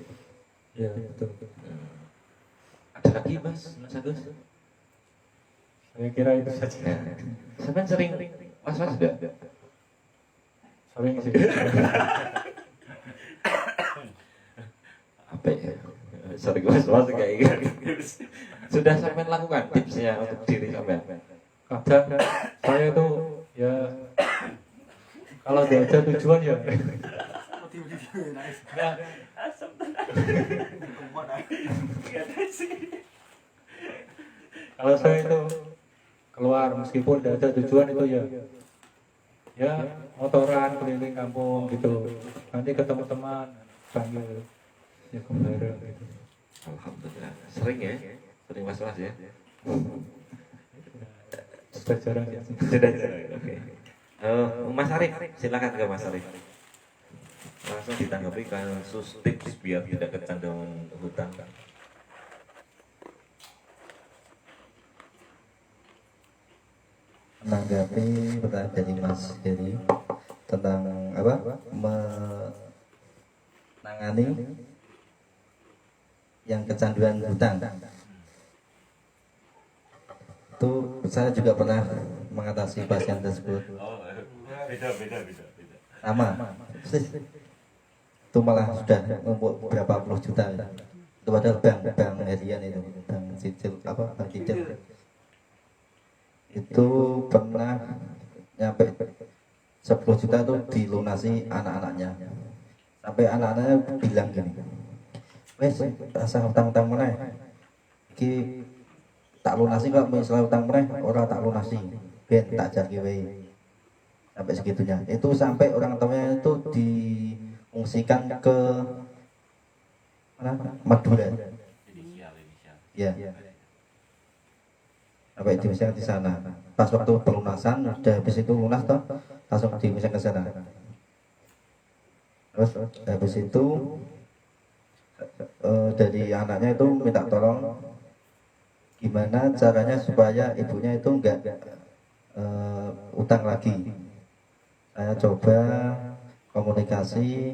Ya betul. Ada lagi Mas Agus? Saya kira itu saja. Nah, sampai sering was-was sudah? Sering sih. Apa ya? Sering was-was kayak gitu. Sudah sampai lakukan tipsnya untuk diri sampai? Kadang saya itu ya kalau tidak ada tujuan ya Tiba-tiba nice. nah, Kuat ah. kalau saya itu keluar meskipun tidak ada tujuan itu ya motoran keliling kampung gitu, nanti ketemu teman panggil ya kembali gitu. Alhamdulillah. Sering ya? Sering was-was ya? Sudah jarang ya. Sudah jarang. Oke. Mas Arif, silakan ke Mas Arif. Langsung ditanggapi kasus tips biar tidak kecanduan hutang. Menanggapi pertanyaan dari Mas Heri tentang apa menangani yang kecanduan hutang, itu saya juga pernah mengatasi pasien tersebut. Oh, beda. Sama itu malah sudah ngumpul berapa puluh juta itu, padahal bank harian itu, bank cicil bank cicil itu pernah nyampe 10 juta itu dilunasi anak-anaknya, sampai anak-anaknya bilang gini, wes rasa utang-utang meneh iki tak lunasi kok, misalnya utang meneh ora tak lunasi ben tak jarke wae, sampai segitunya. Itu sampai orang tuanya itu diungsikan ke mana, Madura Inisial. ya, sampai diungsikan di sana. Pas waktu pelunasan udah habis itu lunas toh, langsung diungsikan ke sana. Terus habis itu dari anaknya itu minta tolong gimana caranya supaya ibunya itu enggak utang lagi. Saya coba komunikasi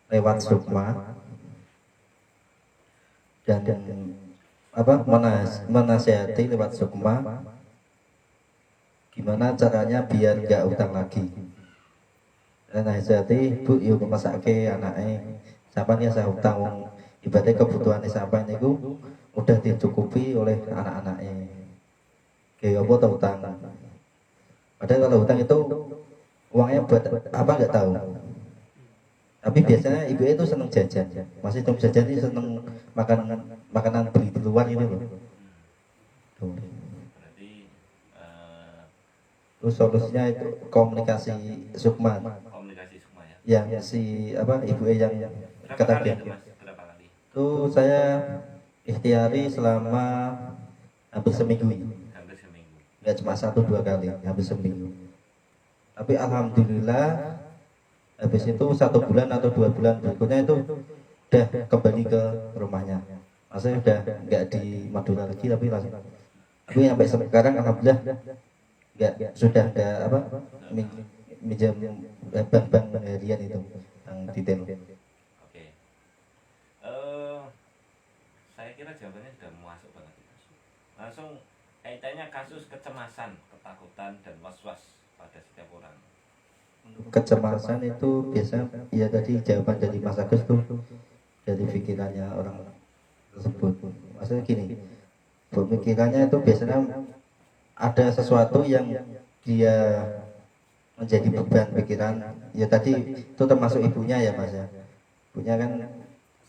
lewat Sukma dan menasihati lewat Sukma gimana caranya biar enggak utang lagi. nasihati Bu yo masake anake sampean ya saya utang ibadah kebutuhan sampean niku udah dicukupi oleh anak-anake. Kayak apa tau utang. Padahal kalau utang itu uangnya buat apa nggak tahu. Tapi biasanya ibu itu seneng jajan. Masih cuma jajan itu seneng makanan beli di luar gitu loh. Tuh. Berarti Terus solusinya itu komunikasi Sukma. komunikasi semua ya. Yang si apa ibu yang Berapa kata kali dia. itu Mas? Berapa kali? Itu saya ikhtiari selama hampir seminggu. Hampir seminggu. Nggak cuma 1-2 kali, hampir seminggu. Tapi alhamdulillah habis itu 1 bulan atau 2 bulan berikutnya itu udah kembali ke rumahnya. Maksudnya udah nggak di Madura lagi tapi langsung. Tapi sampai sekarang alhamdulillah nggak sudah ada apa minjam bank harian itu yang detail. Oke. Saya kira jawabannya sudah masuk banget. Langsung kaitannya kasus kecemasan, ketakutan dan was-was pada setiap orang. Kecemasan itu biasa ya tadi jawaban dari Mas Agus tuh dari pikirannya orang tersebut. Maksudnya gini, pemikirannya itu biasanya ada sesuatu yang dia menjadi beban pikiran. Ya tadi itu termasuk ibunya ya Mas ya. Ibunya kan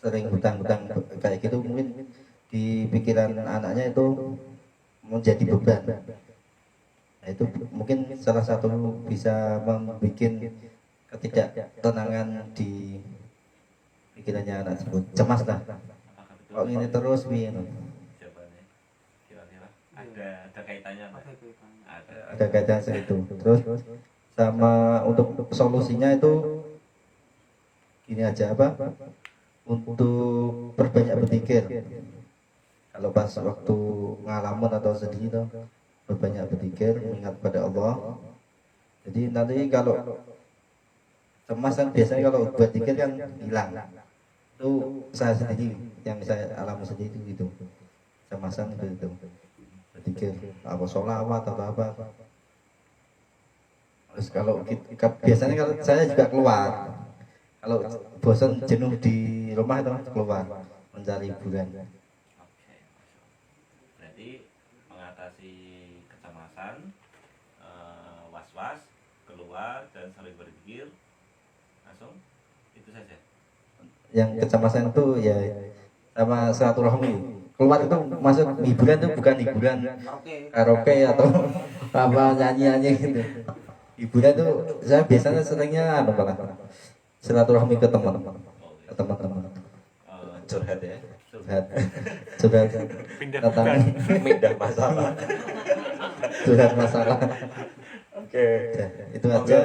sering hutang-hutang kayak gitu, mungkin di pikiran anaknya itu menjadi beban. Nah, itu mungkin salah satu bisa membuat ketidaktenangan di pikirannya anak tersebut. Cemas lah. Apakah betul? Kok ini terus piye? Jawabannya kira-kira ada kaitannya Mas? Ada. Ada kaitan itu. Terus sama untuk solusinya itu gini aja apa? Untuk perbanyak berpikir. Kalau pas waktu ngalamun atau sedih itu berbanyak berpikir, mengingat pada Allah. Jadi nanti kalau cemas kan biasanya kalau berpikir kan hilang. Itu saya sendiri yang saya alami sendiri itu cemasan itu berpikir apa sholawat atau apa. Terus kalau biasanya kalau saya juga keluar, kalau bosan jenuh di rumah itu keluar mencari hiburan. Oke, berarti mengatasi kecemasan, was-was, keluar dan sering berpikir, langsung itu saja. Yang kecemasan itu ya sama silaturahmi. Keluar itu masuk hiburan itu bukan hiburan karaoke atau apa nyanyi-nyanyi gitu. Hiburan itu saya biasanya seringnya malah silaturahmi ke teman-teman. Curhat ya. Curhat Pindah tentang Pindah masalah. curhat masalah. Oke. Ya, itu aja.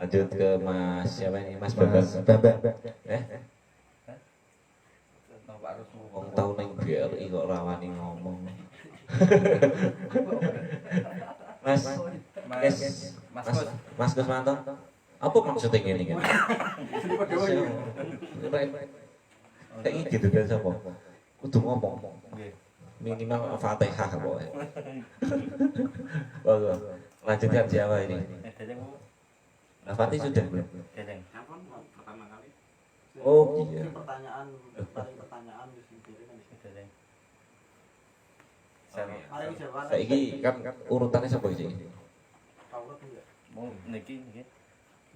Lanjut ke Mas siapa ini? Mas Mas Bambang. Bambang. Wong tau ning BRI kok rawani ngomong. Mas Mas Gusmanto. Apa maksudnya ngene iki? Kayak gitu kan sapa? Kudu ngomong. Minimal Fatihah pokoknya. Bagus. Lanjutkan siapa ini? Nah, Fatih sudah belum? Kapan pertama kali? Oh iya. Pertanyaan paling pertanyaan di sini kan di sini. Paling jawab. Saiki kan urutannya sapa iki? Tahu enggak? Mau niki.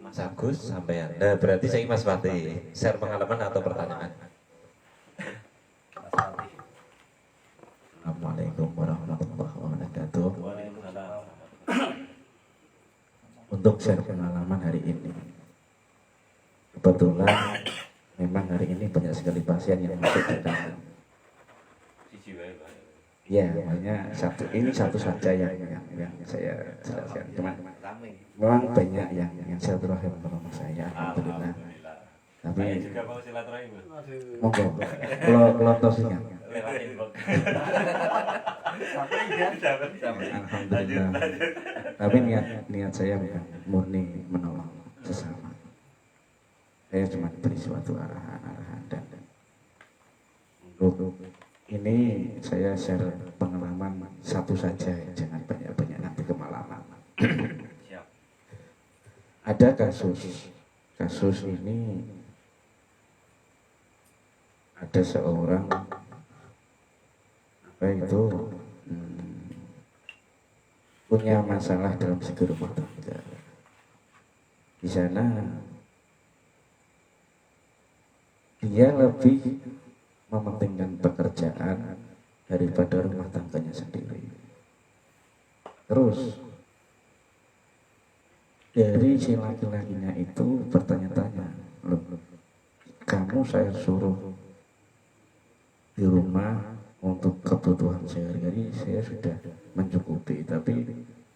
Mas Agus sampean. Nah, berarti saya Mas Fatih. Share pengalaman atau pertanyaan? Mas Fatih. Assalamualaikum warahmatullahi wabarakatuh. Waalaikumsalam. Untuk share pengalaman hari ini, kebetulan memang hari ini banyak sekali pasien yang masuk ke dalam. Siji wae, Pak. Ya, makanya ini satu saja yang saya jelaskan. Cuman Rame. memang banyak yang silaturahim bersama saya, alhamdulillah. Alhamdulillah. Tapi Saya juga mau silaturahim, Bu. Aduh. monggo, kalau tosinya. Lewat inbox. Alhamdulillah. Tapi niat saya bukan murni menolong sesama. Saya cuma beri suatu arahan dan untuk ini saya share pengalaman satu saja, jangan banyak-banyak nanti kemalaman. Siap. ada kasus ini ada seorang apa itu punya masalah dalam segi rumah tangga. Di sana dia lebih mementingkan pekerjaan daripada rumah tangganya sendiri. Terus dari si laki-lakinya itu bertanya-tanya, "Loh, kamu saya suruh di rumah untuk kebutuhan sehari-hari saya sudah mencukupi, tapi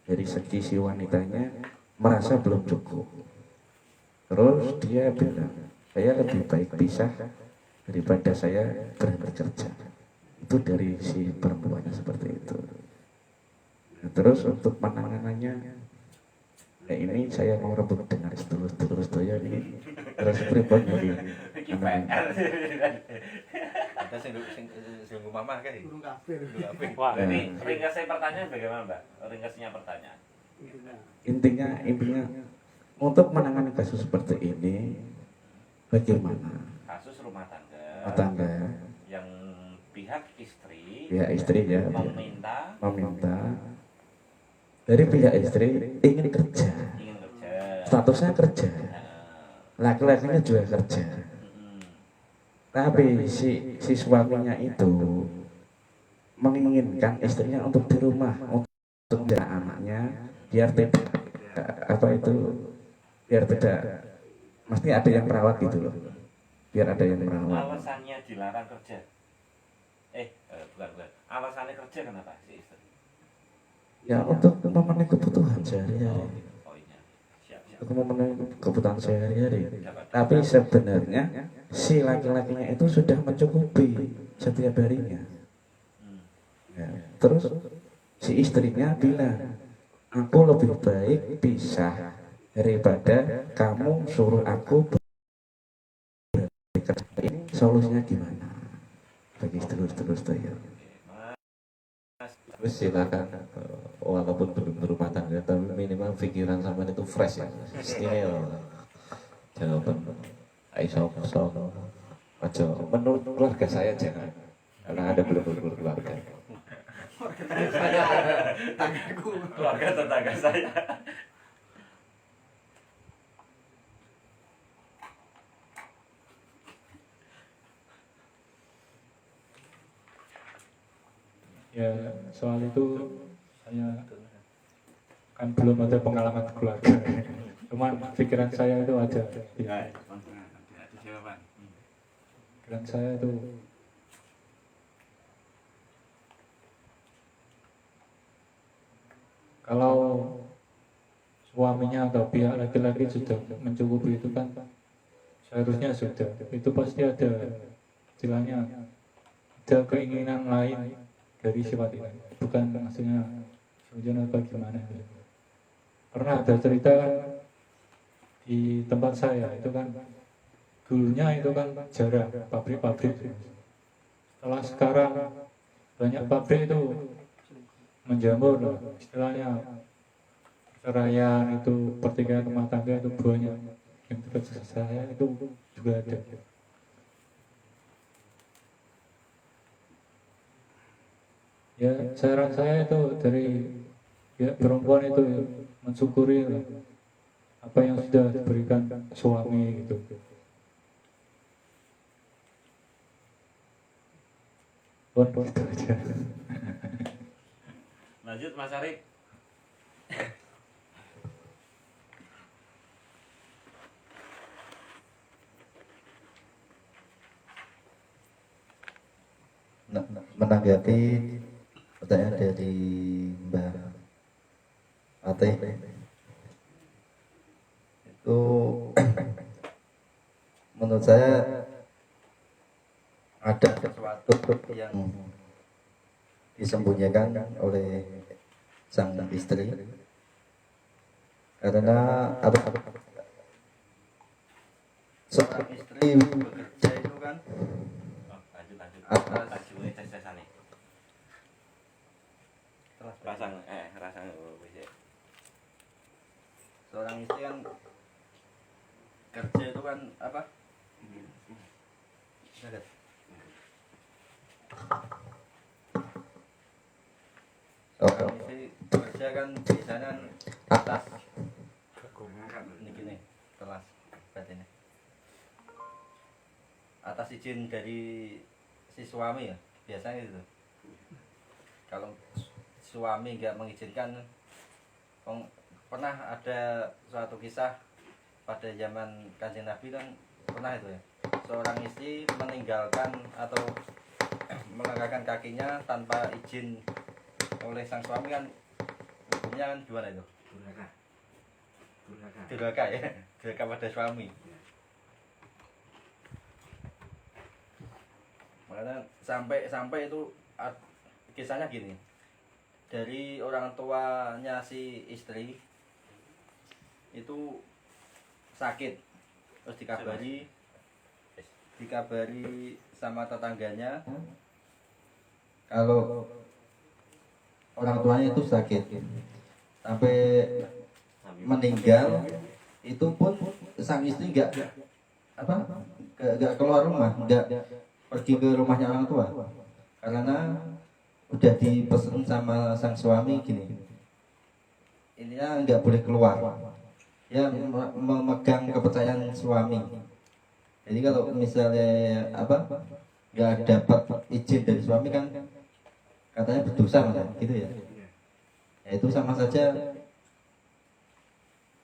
dari segi si wanitanya merasa belum cukup." Terus dia bilang, "Saya lebih baik pisah daripada saya berhenti kerja." Itu dari si perempuannya seperti itu. Nah, terus untuk penanganannya, ya ini saya mau rebut dengan sedulur-sedulur saya ini terus pribadi ini. Iki PR. Ada sing mama kan. Burung kafir. Wah, ini ringkasnya pertanyaan bagaimana, Mbak? Ringkasnya pertanyaan. Intinya untuk menangani kasus seperti ini bagaimana Kasus rumah rumah tangga yang pihak istri ya istri ya meminta dari pihak istri ingin kerja, statusnya kerja, laki-lakinya juga kerja, tapi si suaminya itu menginginkan istrinya untuk di rumah untuk menjaga anaknya biar tidak biar tidak mesti ada yang merawat gitu loh, biar ada yang merawat. Alasannya dilarang kerja. Bukan. Alasannya kerja kenapa si istri? Ya untuk memenuhi kebutuhan sehari-hari, Poinnya. Siap. untuk memenuhi kebutuhan sehari-hari. Tapi sebenarnya si laki-lakinya itu sudah mencukupi setiap harinya. Ya. Terus si istrinya bilang, "Aku lebih baik pisah daripada kamu suruh aku bekerja." Ini solusinya gimana bagi sedulur-sedulur saya? Terus silakan, walaupun belum berumah tangga tapi minimal pikiran sama itu fresh ya, istimewa jawaban. Aisyah aja menurut keluarga saya jangan, karena ada belum berkeluarga. Keluarga tetangga saya. Ya soal itu saya kan belum ada pengalaman keluarga. Cuman pikiran saya itu ada. Pikiran saya itu kalau suaminya atau pihak laki-laki sudah mencukupi itu kan seharusnya sudah. Itu pasti ada istilahnya ada keinginan lain dari sifat ini, bukan maksudnya sebenarnya bagaimana. Pernah ada cerita kan di tempat saya itu kan dulunya itu kan jarang pabrik-pabrik. Setelah sekarang banyak pabrik itu menjamur lah, istilahnya perceraian itu, pertikaian rumah tangga itu banyak. Yang dekat saya itu juga ada. Ya saran saya itu dari pihak perempuan itu ya, mensyukuri lah apa yang sudah diberikan suami gitu. Waduh, itu aja. Lanjut Mas Arif. Menanggapi pertanyaan dari Mbak Ate itu menurut saya ada sesuatu yang disembunyikan oleh sang istri karena seorang istri bekerja itu kan Lanjut ini tes-tesan nih. Rasang wis ya. seorang istri kan kan apa? Lihat. Orang istri kerja kan biasanya atas ini gini kelas batinnya atas izin dari si suami ya biasanya gitu. Kalau suami nggak mengizinkan, pernah ada suatu kisah pada zaman Kanjeng Nabi kan pernah itu ya, seorang istri meninggalkan atau melangkahkan kakinya tanpa izin oleh sang suami kan hukumnya kan gimana itu? Durhaka ya, durhaka pada suami. Makanya sampai itu kisahnya gini, dari orang tuanya si istri itu sakit, terus dikabari sama tetangganya kalau orang tuanya itu sakit sampai meninggal, itu pun sang istri nggak keluar rumah, nggak pergi ke rumahnya orang tua karena udah dipesan sama sang suami gini, ininya nggak boleh keluar ya, memegang kepercayaan suami. Jadi kalau misalnya nggak dapat izin dari suami kan katanya berdosa mas, gitu ya. Ya itu sama saja,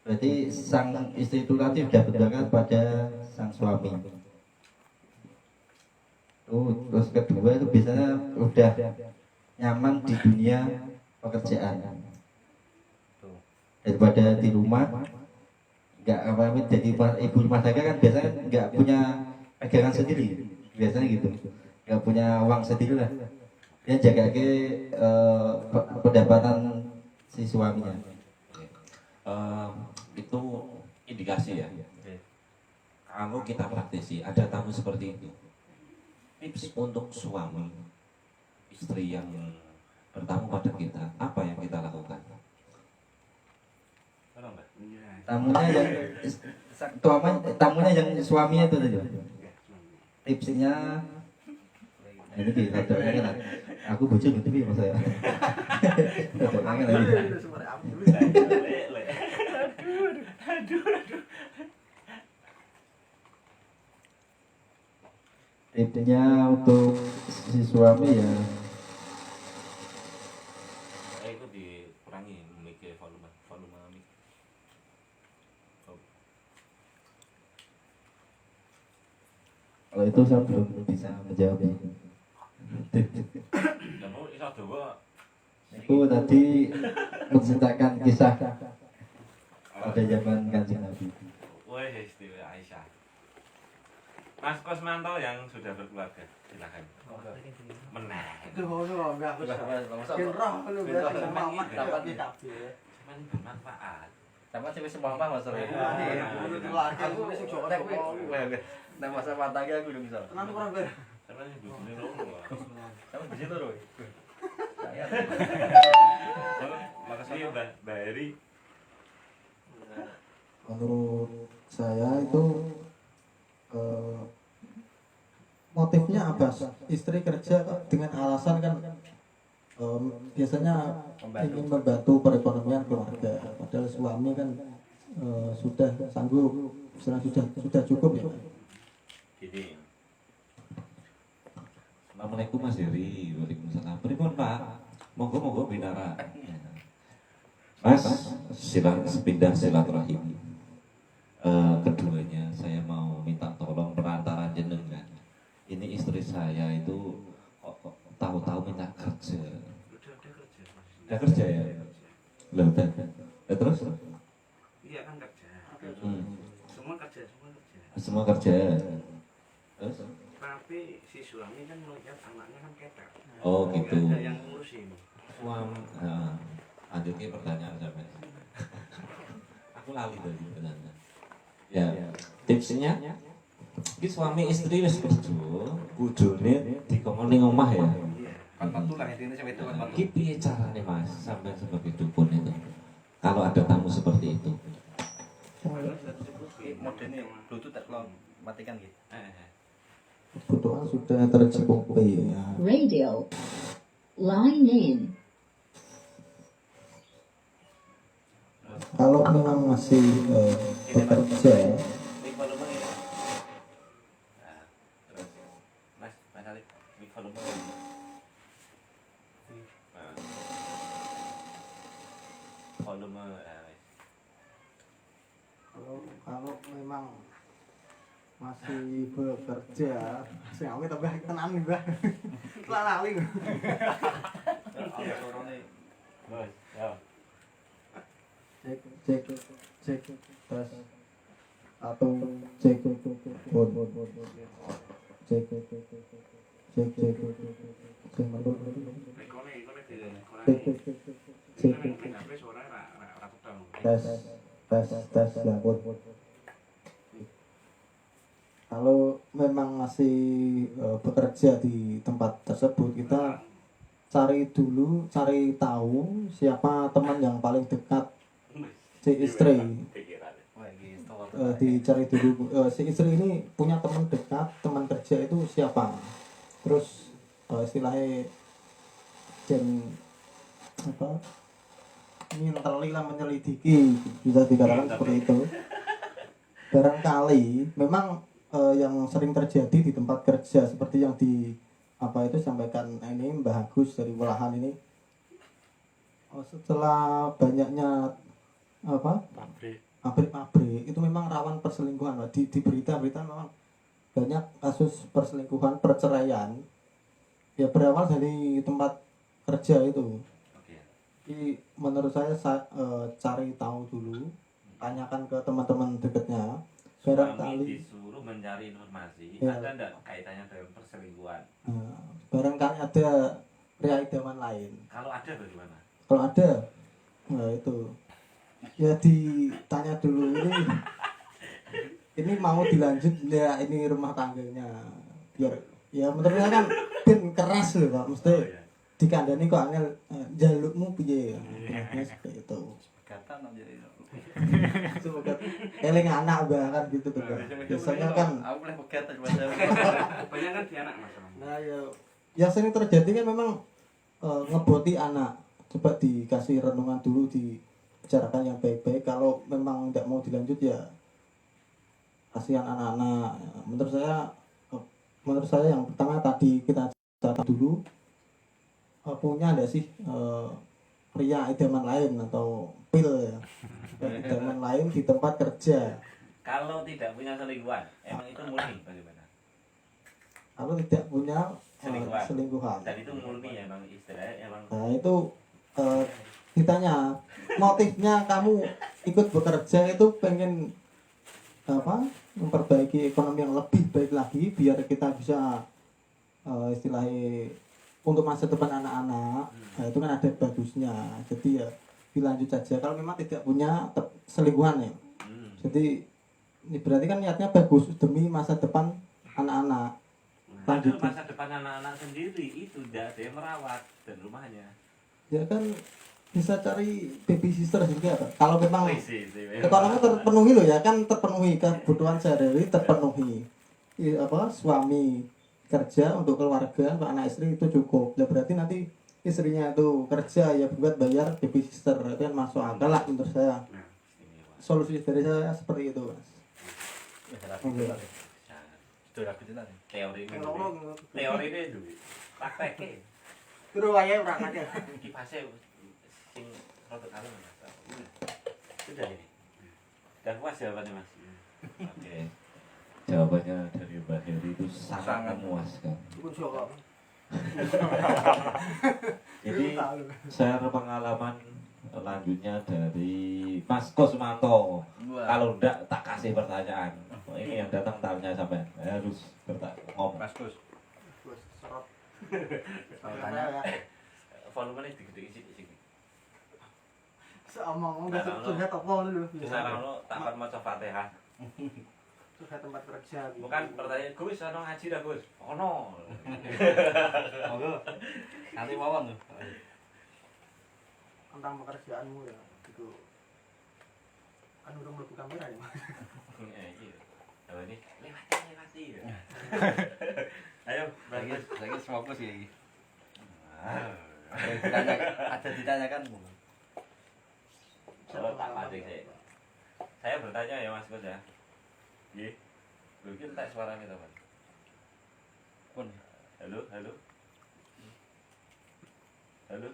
berarti sang istri itu nanti sudah berdurhaka pada sang suami. Terus kedua itu biasanya udah nyaman di dunia pekerjaan daripada di rumah, nggak jadi ibu rumah tangga kan biasanya nggak punya pegangan sendiri, biasanya gitu, nggak punya uang sendiri lah, dia jaga ke pendapatan si suaminya. Itu indikasi ya. Kalau kita praktisi ada tamu seperti itu, tips untuk suami istri yang bertamu pada kita, apa yang kita lakukan? Tamunya yang suaminya itu tadi. Tipsnya ini kita aku bocor gitu ya mas saya. Tipsnya untuk si suami ya, itu dikurangi mic volume mic. kalau itu saya belum bisa menjawabnya. Kamu iso dawa Itu tadi menceritakan kisah pada zaman Kanjeng Nabi. wah istilah Aisyah. Mas Kosmanto yang sudah berkeluarga, silakan. Menang. Itu ngono enggak usah. Yen roh lu berarti Muhammad dapat ditabil. Cuman bermanfaat. Sama sih wis paham Mas. Kudu keluarga aku wis Joko. Nek masa patake aku udah bisa. Tenan kurang ber. Cuman bujune lono. Sama di situ loh. Makasih Mbak Heri. Menurut saya itu motifnya apa? Istri kerja dengan alasan kan biasanya ingin membantu perekonomian keluarga, padahal suami kan sudah sanggup, sudah cukup ya. Gini. Assalamualaikum Mas Heri. Waalaikumsalam. Pripun Pak? Monggo binara. Mas, pindah silaturahim. Keduanya saya mau minta tolong perantara jenengan. Ini istri saya itu kok tahu-tahu minta kerja. Udah kerja ya? Loh, terus? Iya kan kerja. Semua kerja. Semua kerja. Terus? Tapi si suami kan melihat anaknya kan ketek. Oh gitu. Ada yang ngurusin. Suami. Lanjutnya pertanyaan sampai. Aku lali tadi pertanyaan. Ya, tipsnya iki suami istri wis kerja, kudune dikongkon ning omah ya. Kan patulah intine sampe itu kan patu. Iki piye carane Mas sampai sebagai dukun itu? Kalau ada tamu seperti itu. Ini modelnya Bluetooth tak lo matikan gitu. Kebutuhan sudah tercukupi ya. Radio. Line in. Kalau memang masih bekerja, Mik volume ini. Nah, terus Mas Ali, mik volume ini. Nah. Volume wis. kalau memang masih bekerja, saya nggak tambah tenan nih bah, lali. Ada suaranya. Bos, ya. Cek tes atau cek bon cek menurut tes ya bon. Kalau memang masih bekerja di tempat tersebut, kita cari tahu siapa teman yang paling dekat si istri. Wah, gitu. Dicari dulu si istri ini punya teman dekat, teman kerja itu siapa, terus istilahnya apa, nginteli lah, menyelidiki, bisa dikatakan seperti itu. Barangkali memang yang sering terjadi di tempat kerja seperti yang sampaikan ini Mbah Agus dari Welahan ini, setelah banyaknya pabrik itu memang rawan perselingkuhan. Di berita-berita memang banyak kasus perselingkuhan, perceraian ya berawal dari tempat kerja itu. Jadi menurut saya cari tahu dulu, tanyakan ke teman-teman dekatnya. Suami Barangkali disuruh mencari informasi, Ya. ada enggak kaitannya dengan perselingkuhan? barangkali ada pria idaman lain. Kalau ada bagaimana? Kalau ada, nah itu ya ditanya dulu, ini mau dilanjut ya, ini rumah tangganya, biar ya menurut saya kan ben keras loh Pak, mesti dikandani kok angel jalukmu piye ya, seperti itu. Kata nanti itu. Semoga eling anak bahkan gitu tuh Pak. Biasanya kan Aku boleh begat aja. Banyak kan di anak mas. nah ya sering terjadi kan memang ngeboti anak. Coba dikasih renungan dulu, dibicarakan yang baik-baik. Kalau memang tidak mau dilanjut ya kasihan anak-anak. Menurut saya yang pertama tadi kita catat dulu, punya ada sih pria idaman lain atau pil ya, idaman lain di tempat kerja. Kalau tidak punya selingkuhan, emang itu murni bagaimana? Kalau tidak punya Selingkuhan. selingkuhan. Dan itu murni ya, emang istilahnya emang Nah itu ditanya motifnya kamu ikut bekerja itu pengen memperbaiki ekonomi yang lebih baik lagi biar kita bisa istilahnya untuk masa depan anak-anak. Nah, itu kan ada bagusnya, jadi ya dilanjut saja. Kalau memang tidak punya selingkuhan ya, jadi ini berarti kan niatnya bagus demi masa depan anak-anak. Padahal masa depan anak-anak sendiri itu tidak ada yang merawat dan rumahnya. Ya kan bisa cari baby sister juga Pak. Kalau memang Isi. ekonomi terpenuhi loh ya, kan terpenuhi, kebutuhan sehari-hari terpenuhi. Suami kerja untuk keluarga, anak istri itu cukup. Ya berarti nanti istrinya itu kerja ya buat bayar baby sister, itu kan masuk akal lah menurut saya. Solusi dari saya seperti itu Mas. Itu aku tidak. Teori ini dulu. Prakteknya. Terus wayahe ora ada. Kipasnya sing rada kalem Mas. Sudah ini. Dan puas jawabannya Mas. Oke. Jawabannya dari Mbak Heri itu sangat memuaskan. Pun sok. Jadi share pengalaman lanjutnya dari Mas Kusmanto. Kalau enggak tak kasih pertanyaan. Ini yang datang tanya sampai harus ngomong. Mas Gus. Wes serot. Kalau tanya Volumenya digede sih. Seomong udah sudah apa dulu. Sekarang lo takkan maca Fatihah. Sudah tempat kerja. Bukan pertanyaan Gus, ono ngaji dah Gus. Ono. monggo. Nanti mawon tuh. Tentang pekerjaanmu ya, itu kan udah mlebu kamera ya. Iya. Apa ini? Lewati. Ayo, Lagi bagus. semua sih lagi. Ah. Ada ditanyakan bu. Oh, tak pancing sih. Saya bertanya ya Mas Gus ya. Nggih. Lho iki tak suarane teman. Pun. Halo. Halo. Halo.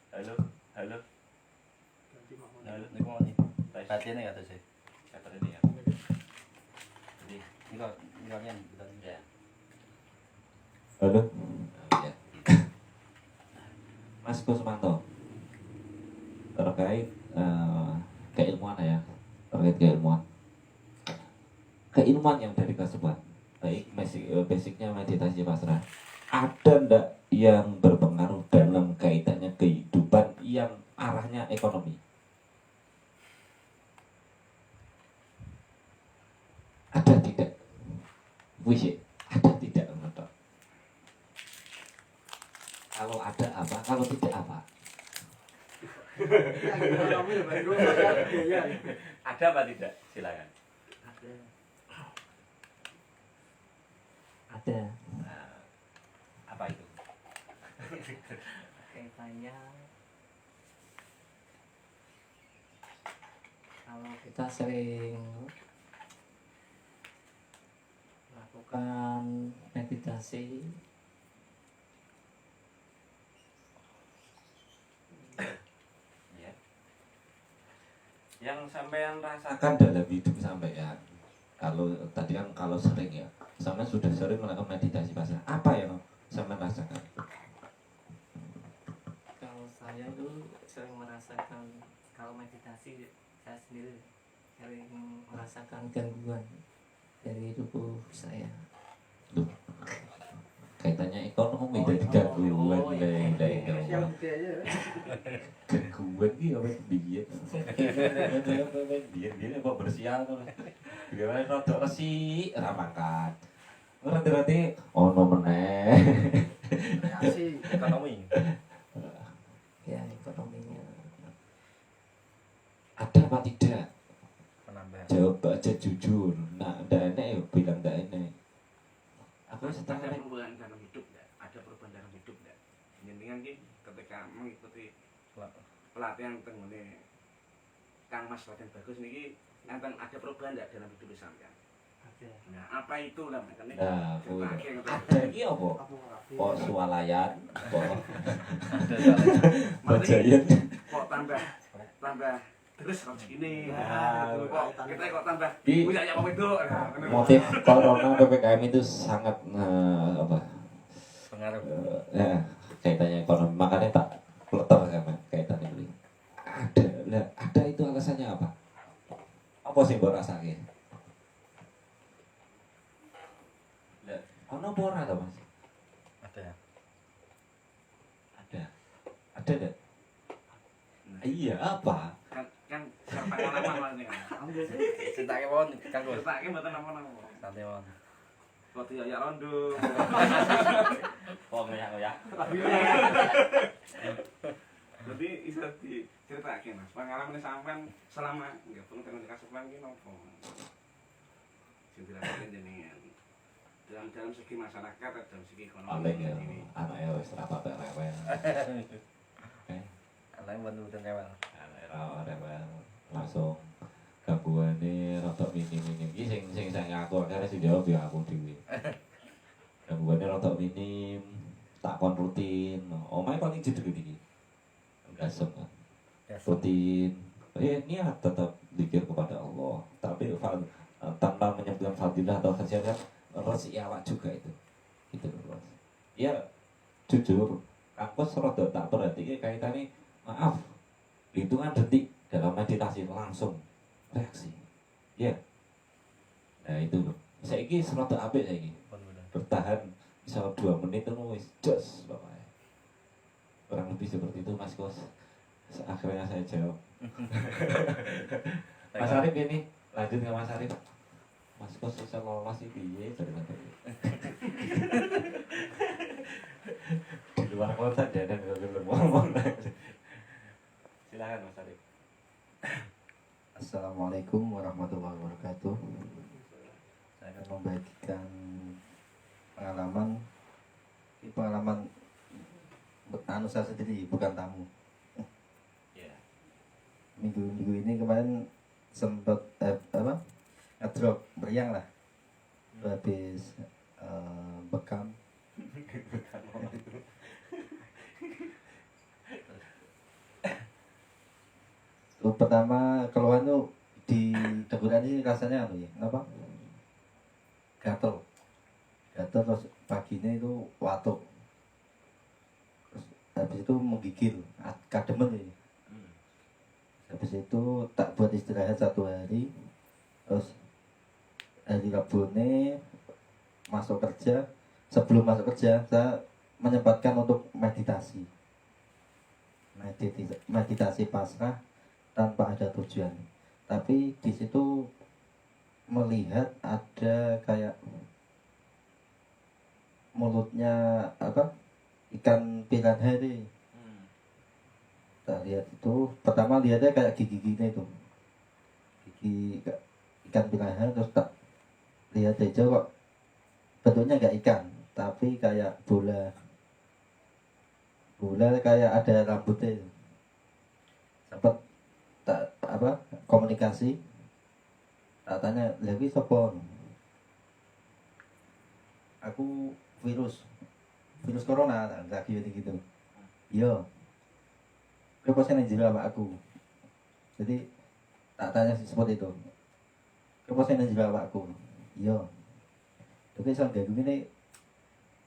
Halo. Halo. Ini mau nih. Tes. Latihannya nggak tuh sih? Kata ini ya. Jadi, Ini kok kalian ya. Halo. Oh, ya. Mas Kusmanto, terkait keilmuan ya, terkait keilmuan yang dari kesebuah, baik basicnya meditasi pasrah, ada ndak yang berpengaruh dalam kaitannya kehidupan yang arahnya ekonomi? Ada tidak? Wis, ada tidak menurut? Kalau ada apa? Kalau tidak apa? Ada apa tidak? Silakan. Ada Nah, apa itu? kaitannya kalau kita sering melakukan meditasi Ya. Yang sampean rasakan Akan dalam hidup sampean, kalau tadi kan kalau sering ya, sampean sudah sering melakukan meditasi pasrah, apa yang sampean rasakan? kalau saya itu sering merasakan kalau meditasi saya sendiri sering merasakan gangguan dari tubuh saya. Kaitannya ekonomi dari gangguan gangguan ini apa biyen biyen apa bersial tuh gimana rada resik ra makan ngerti ono meneh ekonomi. Ya ekonominya ada apa tidak? Penambahan. Jawab aja jujur. Nah, ndak enek ya bilang ndak enek. Aku Ada setengah perubahan dalam hidup enggak? Ada perubahan dalam hidup enggak? Jenengan ki ketika mengikuti pelatihan tenggone Kang Mas Raden Bagus niki enten ada perubahan enggak dalam hidup sampean? ada. Nah, apa itu lah Mas? Ini Nah, kuwi. ceritake ngoten. Ada iki apa? Kok swalayan? Kok Ada salah. bajayan? Kok tambah terus rezekine. Nah, Kok kita kok tambah Di- punya apa itu? Motif corona PPKM itu sangat apa? Pengaruh. Ya, kaitannya ekonomi. Makanya tak pleter sama kaitannya ini. Ada, lah, ada itu alasannya apa? Apa sih mbok rasake? Lah, ono apa ora to, Mas? Ada. Ada. Ada enggak? Iya, apa? Kan siapa nama nih? Ceritanya mohon Kang Gus. Ceritake mboten nama-nama. Santai mohon. Kok ya rondo. kok ngoyak-ngoyak. Jadi bisa diceritake Mas, pengalaman sampean selama nggih pun teng kasepan ki napa? Sing dirasakan jenengan. Dalam segi masyarakat atau dalam segi ekonomi. Paling ya, anaknya wis ra patek rewel. Anak bantu rewel. Anaknya rewel. Langsung gangguane rada minim-minim. Iki sing aku akhirnya sing jawab ya aku dhewe. Gangguane rada minim, takon rutin. Omahe paling jedeg iki. Gasem kan. Rutin. Niat tetap zikir kepada Allah, tapi tanpa menyebutkan fadilah atau khasiat resik awak juga itu. Gitu loh, Mas. Ya jujur, kampus rada tak perhatikan kaitannya, maaf, hitungan detik dalam meditasi langsung reaksi. Ya. Nah itu loh. Saiki serada apik saiki. Bertahan misal 2 menit itu wis jos pokoknya. Kurang lebih seperti itu Mas Kos. Akhirnya saya jawab. Mas Arif ini lanjut ke Mas Arif. Mas Kos bisa lolos sih piye dari tadi. Di luar kota dan ngomong. Silakan Mas Arif. Assalamualaikum warahmatullahi wabarakatuh. Saya akan membagikan pengalaman. Ini pengalaman anu saya sendiri, bukan tamu. Ya. Minggu ini kemarin sempat ngedrop meriang lah. Habis bekam. Pertama keluhan tuh di tenggorokan ini rasanya apa ya? Apa? Gatel terus paginya itu watuk. Terus habis itu menggigil, kademen ini. Habis itu tak buat istirahat 1 hari. Terus hari Rabune masuk kerja. Sebelum masuk kerja saya menyempatkan untuk meditasi pasrah tanpa ada tujuan. Tapi di situ melihat ada kayak mulutnya ikan piranha itu. Kita lihat itu pertama lihatnya kayak gigi-giginya itu, gigi ikan piranha. Terus tak lihat aja kok bentuknya nggak ikan tapi kayak bola kayak ada rambutnya. Sempat tak komunikasi, tak tanya lagi sopon, aku virus corona lagi gitu. Iya, kau pasti nenjil apa aku. Jadi tak tanya seperti itu, kau pasti nenjil apa aku. Iya, tapi soal gagu ini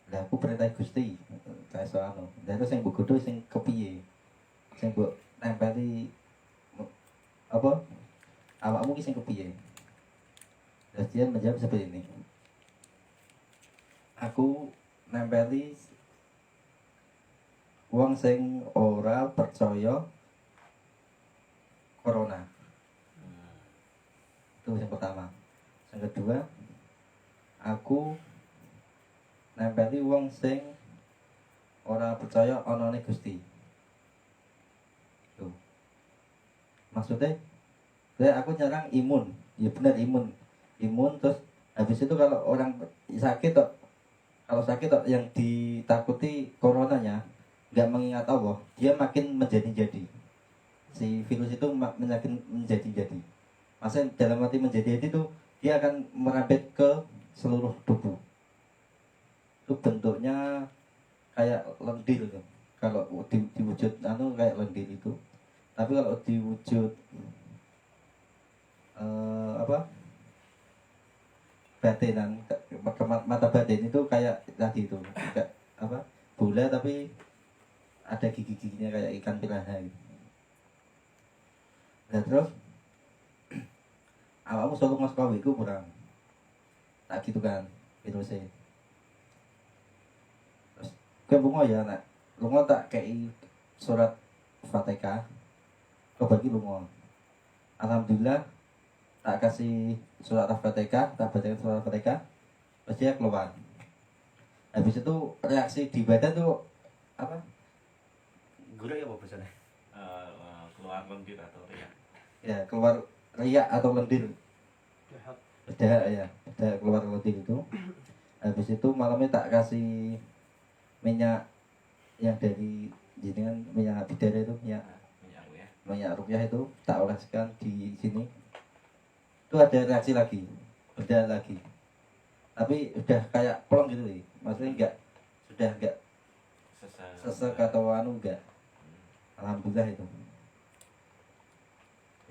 lah aku perintah Gusti saya soal dan terus yang begodo sing kepiye sing mbok nempeli awakmu ki sing kepiye. Terus dia menjawab seperti ini, aku nempeli wong sing ora percaya corona. Itu yang pertama. Yang kedua, aku nempeli wong sing ora percaya onone Gusti. Tuh. Maksudnya aku nyerang imun. Ya benar imun. Terus habis itu kalau orang sakit kalau sakit yang ditakuti coronanya nggak mengingat Allah, dia makin menjadi-jadi. Si virus itu makin menjadi-jadi. Maksudnya dalam arti menjadi-jadi itu dia akan merambet ke seluruh tubuh. Itu bentuknya kayak lendir tuh. Kalau diwujud kayak lendir itu. Tapi kalau diwujud batinan, mata batin itu kayak tadi itu, kayak bola tapi ada gigi-giginya kayak ikan piranha gitu. Nah terus awakmu solo Moskow itu kurang tak gitu kan virusnya. Terus gue bunga ya nak lunga tak kei surat Fatihah kau bagi lunga. Alhamdulillah tak kasih surat Fatihah, tak bacakan surat Fatihah, terus dia keluar. Habis itu reaksi di badan tuh apa? Gula ya apa bahasanya? Keluar lendir atau riak. Ya keluar riak atau lendir. Dahak ya, dahak keluar lendir itu. Habis itu malamnya tak kasih minyak yang dari jenengan, minyak bidara itu, minyak rupiah itu tak oleskan di sini. Itu ada reaksi lagi, beda lagi. Tapi udah kayak plong gitu nih. Maksudnya sudah enggak sesek atau enggak. Alhamdulillah itu.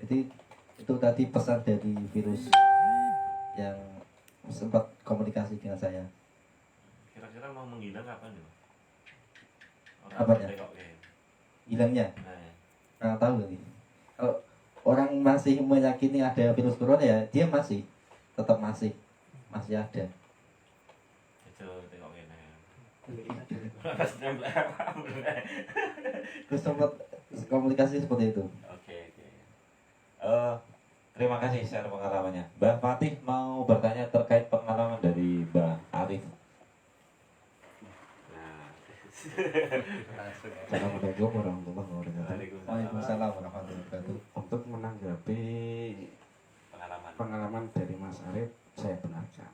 Jadi itu tadi pesan dari virus yang sempat komunikasi dengan saya. Kira-kira mau menghilang kapan nih? Apanya? Hilangnya? Nggak tahu nih. Kalau orang masih meyakini ada virus corona ya dia tetap masih ada. Terus sempat komunikasi seperti itu. Oke. Terima kasih share pengalamannya. Mbak Fatih mau bertanya terkait pengalaman dari Mbak Arif. Assalamualaikum warahmatullahi wabarakatuh. Waalaikumsalam warahmatullahi wabarakatuh. Untuk menanggapi menanggapi pengalaman dari Mas Arif, saya benarkan.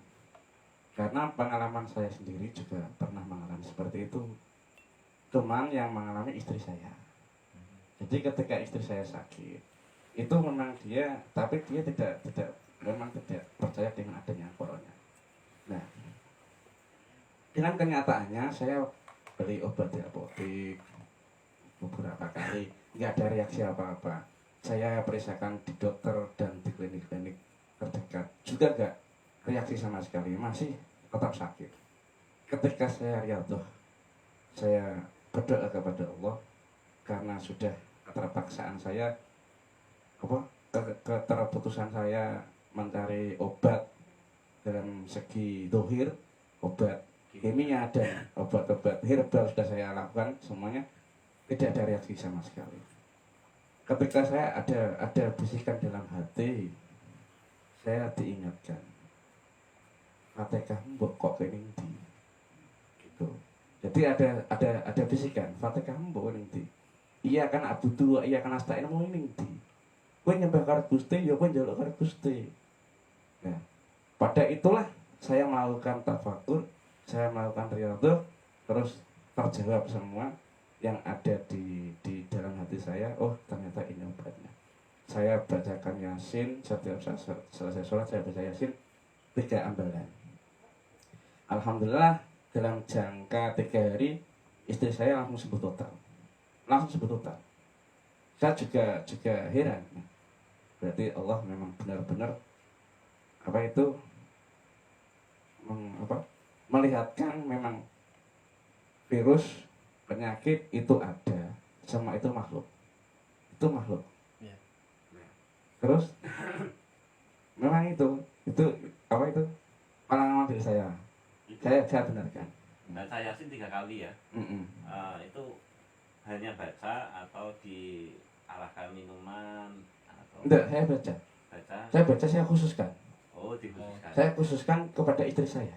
Karena pengalaman saya sendiri juga pernah mengalami seperti itu. Cuman yang mengalami istri saya. Jadi ketika istri saya sakit, itu memang tapi dia memang tidak percaya dengan adanya corona. Nah, dengan kenyataannya saya beli obat di apotek beberapa kali, nggak ada reaksi apa-apa. Saya periksakan di dokter dan di klinik-klinik terdekat, juga nggak reaksi sama sekali, masih tetap sakit. Ketika saya riyadhah, saya berdoa kepada Allah karena sudah keterpaksaan saya, keterputusan saya mencari obat dalam segi dohir, obat kimia dan obat-obat herbal sudah saya lakukan semuanya, tidak ada reaksi sama sekali. Ketika saya ada bisikan dalam hati, saya diingatkan, Fatihah mbok kok kening di, gitu. Jadi ada bisikan, Fatihah mbok kening di. Iya kan abudu, iya kan astagfirullah mau ning di. Kowe nyembah karo Gusti, ya kowe njaluk karo Gusti. Nah, pada itulah saya melakukan tafakur, saya melakukan riyadhah, terus terjawab semua yang ada di dalam hati saya. Oh, ternyata ini obatnya. Saya bacakan Yasin, setiap selesai sholat saya baca Yasin 3 ambalan. Alhamdulillah dalam jangka 3 hari istri saya langsung sembuh total. Saya juga heran. Berarti Allah memang benar-benar melihatkan memang virus penyakit itu ada, semua itu makhluk. Ya. Terus memang itu pengalaman diri saya. Saya benarkan. Baca Yasin 3 kali ya. Itu hanya baca atau diarahkan minuman atau? Enggak, saya baca. Saya khususkan. Oh, dikhususkan. Saya khususkan kepada istri saya.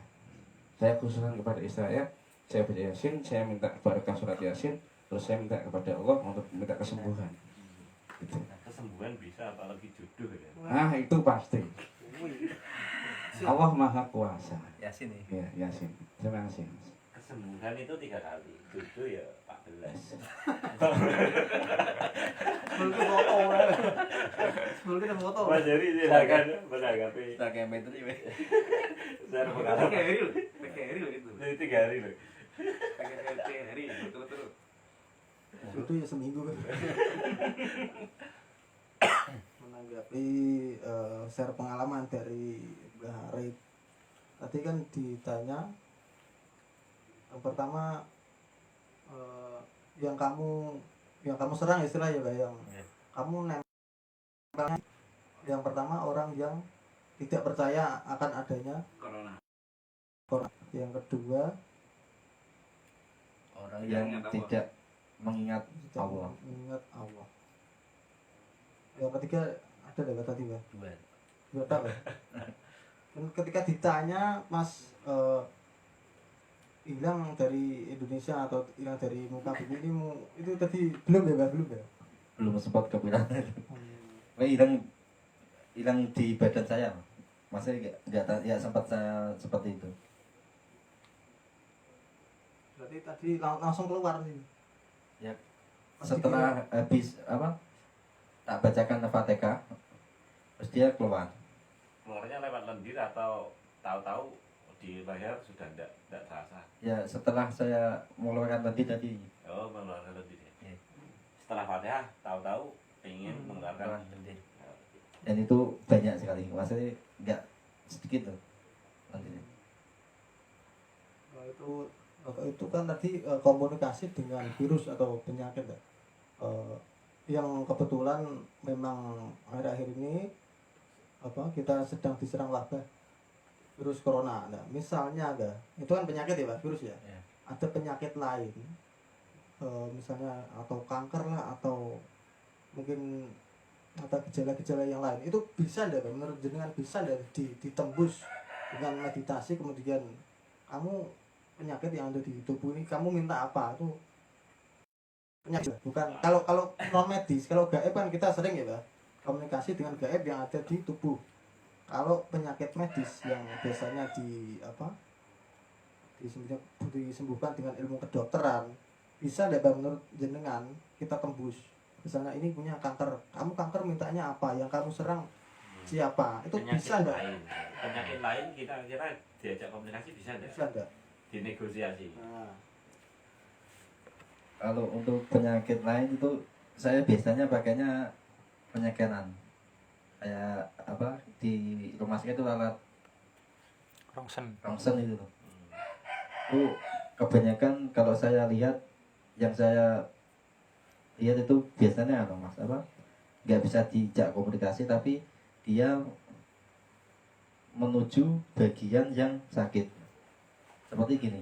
Saya baca Yasin, saya minta barakah surat Yasin, terus saya minta kepada Allah untuk minta kesembuhan. Gitu. Kesembuhan bisa apalagi jodoh ya. Nah, itu pasti. Allah Maha Kuasa. Yasin ya. Ya, Yasin. Terima kasih. Kesembuhan itu 3 kali, jodoh ya 14. Sebelum kita foto. Mas Jerry silakan menanggapi. Tak kayak meter ini. Saya pengalaman. 3 hari loh itu. Jadi 3 hari loh. 3 hari betul-betul. Itu ya seminggu kan. Menanggapi share pengalaman dari Mbah Arif. Tadi kan ditanya yang pertama yang kamu serang istilahnya ya, yang kamu nempelnya yang pertama orang yang tidak percaya akan adanya Corona. Yang kedua orang yang tidak mengingat Allah. mengingat Allah. Yang ketiga ada apa tadi Pak? 2 tak ya? Dan ketika ditanya Mas hilang dari Indonesia atau hilang dari muka bumi ini itu tadi belum ya Pak? Belum sempat kepikiran. Hilang di badan saya. Masih nggak ya sempat saya seperti itu. Berarti tadi langsung keluar nih. Ya. Setelah habis tak bacakan Fatihah, terus dia keluar. Keluarnya lewat lendir atau tahu-tahu di leher sudah tidak terasa? Ya, setelah saya mengeluarkan tadi. Oh, mengeluarkan lendir ya. Ya. Setelah Fatihah tahu-tahu ingin mengeluarkan lendir. Dan itu banyak sekali, maksudnya nggak sedikit loh lendirnya. Itu kan tadi komunikasi dengan virus atau penyakit ya. Yang kebetulan memang akhir-akhir ini kita sedang diserang wabah virus corona. Nah, misalnya itu kan penyakit ya Pak, virus ya. Ada penyakit lain, misalnya atau kanker lah atau mungkin atau gejala-gejala yang lain, itu bisa enggak menurut jenengan bisa enggak ditembus dengan meditasi, kemudian kamu penyakit yang ada di tubuh ini kamu minta apa itu penyakit bukan kalau non medis, kalau gaib kan kita sering ya Pak komunikasi dengan gaib yang ada di tubuh. Kalau penyakit medis yang biasanya disembuhkan dengan ilmu kedokteran, bisa tidak menurut jenengan kita tembus? Misalnya ini punya kanker, kamu kanker mintanya apa, yang kamu serang siapa, itu bisa enggak? Penyakit lain kita kira diajak komunikasi bisa enggak? Bisa enggak? Dinegosiasi. Nah, Kalau untuk penyakit lain itu saya biasanya pakainya penyakenan. Kayak apa di rumah sakit itu alat rongsen itu loh. Itu kebanyakan kalau saya lihat, yang saya lihat itu biasanya mas apa nggak bisa dijak komunikasi, tapi dia menuju bagian yang sakit. Seperti gini,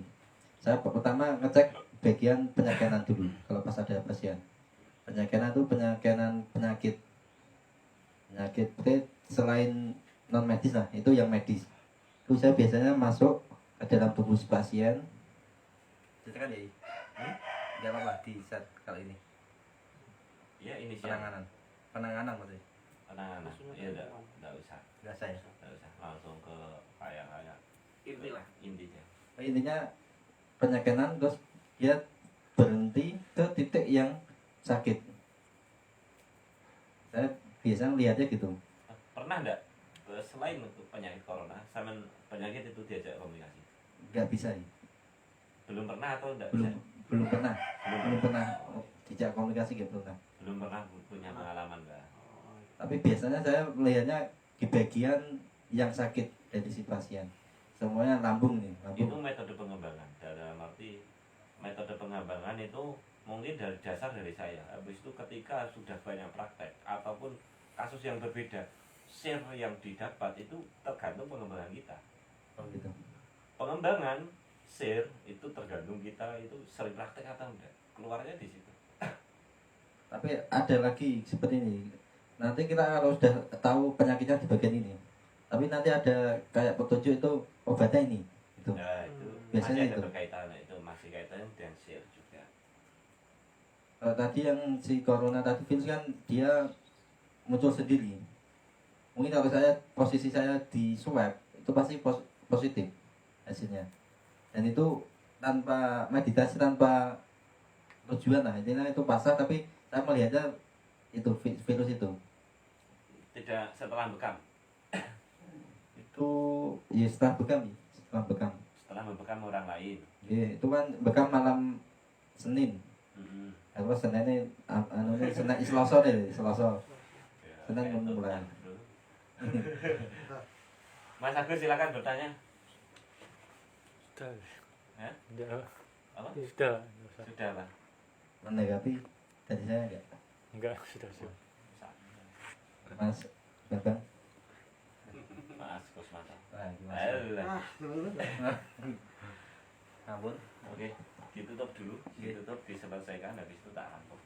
saya pertama ngecek bagian penyakenan dulu. Kalau pas ada pasien penyakenan itu penyakit selain non medis lah, itu yang medis. Itu saya biasanya masuk ke dalam tubuh si pasien. Ceritakan ya, nggak apa-apa di saat kali ini. Ya ini Penanganan maksudnya. penanganan. Iya enggak usah. Nggak saya. Enggak usah. Langsung ke kayak Intilah. intinya. Intinya penyakenan, terus dia berhenti ke titik yang sakit. Saya biasanya lihatnya gitu. Pernah enggak selain untuk penyakit corona sama penyakit itu diajak komunikasi? Nggak bisa ya. Belum pernah atau enggak belum bisa? belum pernah dijak komunikasi gitu pernah. Belum pernah punya pengalaman enggak? Tapi biasanya saya melihatnya di bagian yang sakit dari si pasien. Semuanya lambung nih, Itu lambung. metode pengembangan. Dalam arti metode pengembangan itu mungkin dari dasar dari saya. Habis itu ketika sudah banyak praktek ataupun kasus yang berbeda, share yang didapat itu tergantung pengembangan kita. Oh gitu. Pengembangan share itu tergantung kita itu sering praktek atau enggak. Keluarnya di situ. Tapi ada lagi seperti ini. Nanti kita kalau sudah tahu penyakitnya di bagian ini, tapi nanti ada kayak petunjuk itu obatnya ini. Itu. Nah, itu Biasanya masih ada itu. berkaitan, itu masih kaitannya dengan share juga. Kalau tadi yang si corona tadi virus kan dia muncul sendiri. Mungkin kalau posisi saya di swab itu pasti positif hasilnya. Dan itu tanpa meditasi, tanpa tujuan lah, intinya itu pasrah, tapi saya melihatnya itu virus itu Tidak setelah bekam. itu ya setelah bekam Setelah membekam orang lain. ya, itu kan bekam malam Senin. Mm-hmm. Apa Senin ini Senin Selasa deh, Selasa Ya, Senin kayak mulai. itu. Mas Agus silakan bertanya. Sudah. Hah? Sudah. Apa? Sudah. Sudah lah. menanggapi dari saya Enggak, sudah. Mas Bambang. Mas Kusmanto. Gimana? Alah. Ampun. Oke, ditutup dulu, diselesaikan habis itu tak rampung.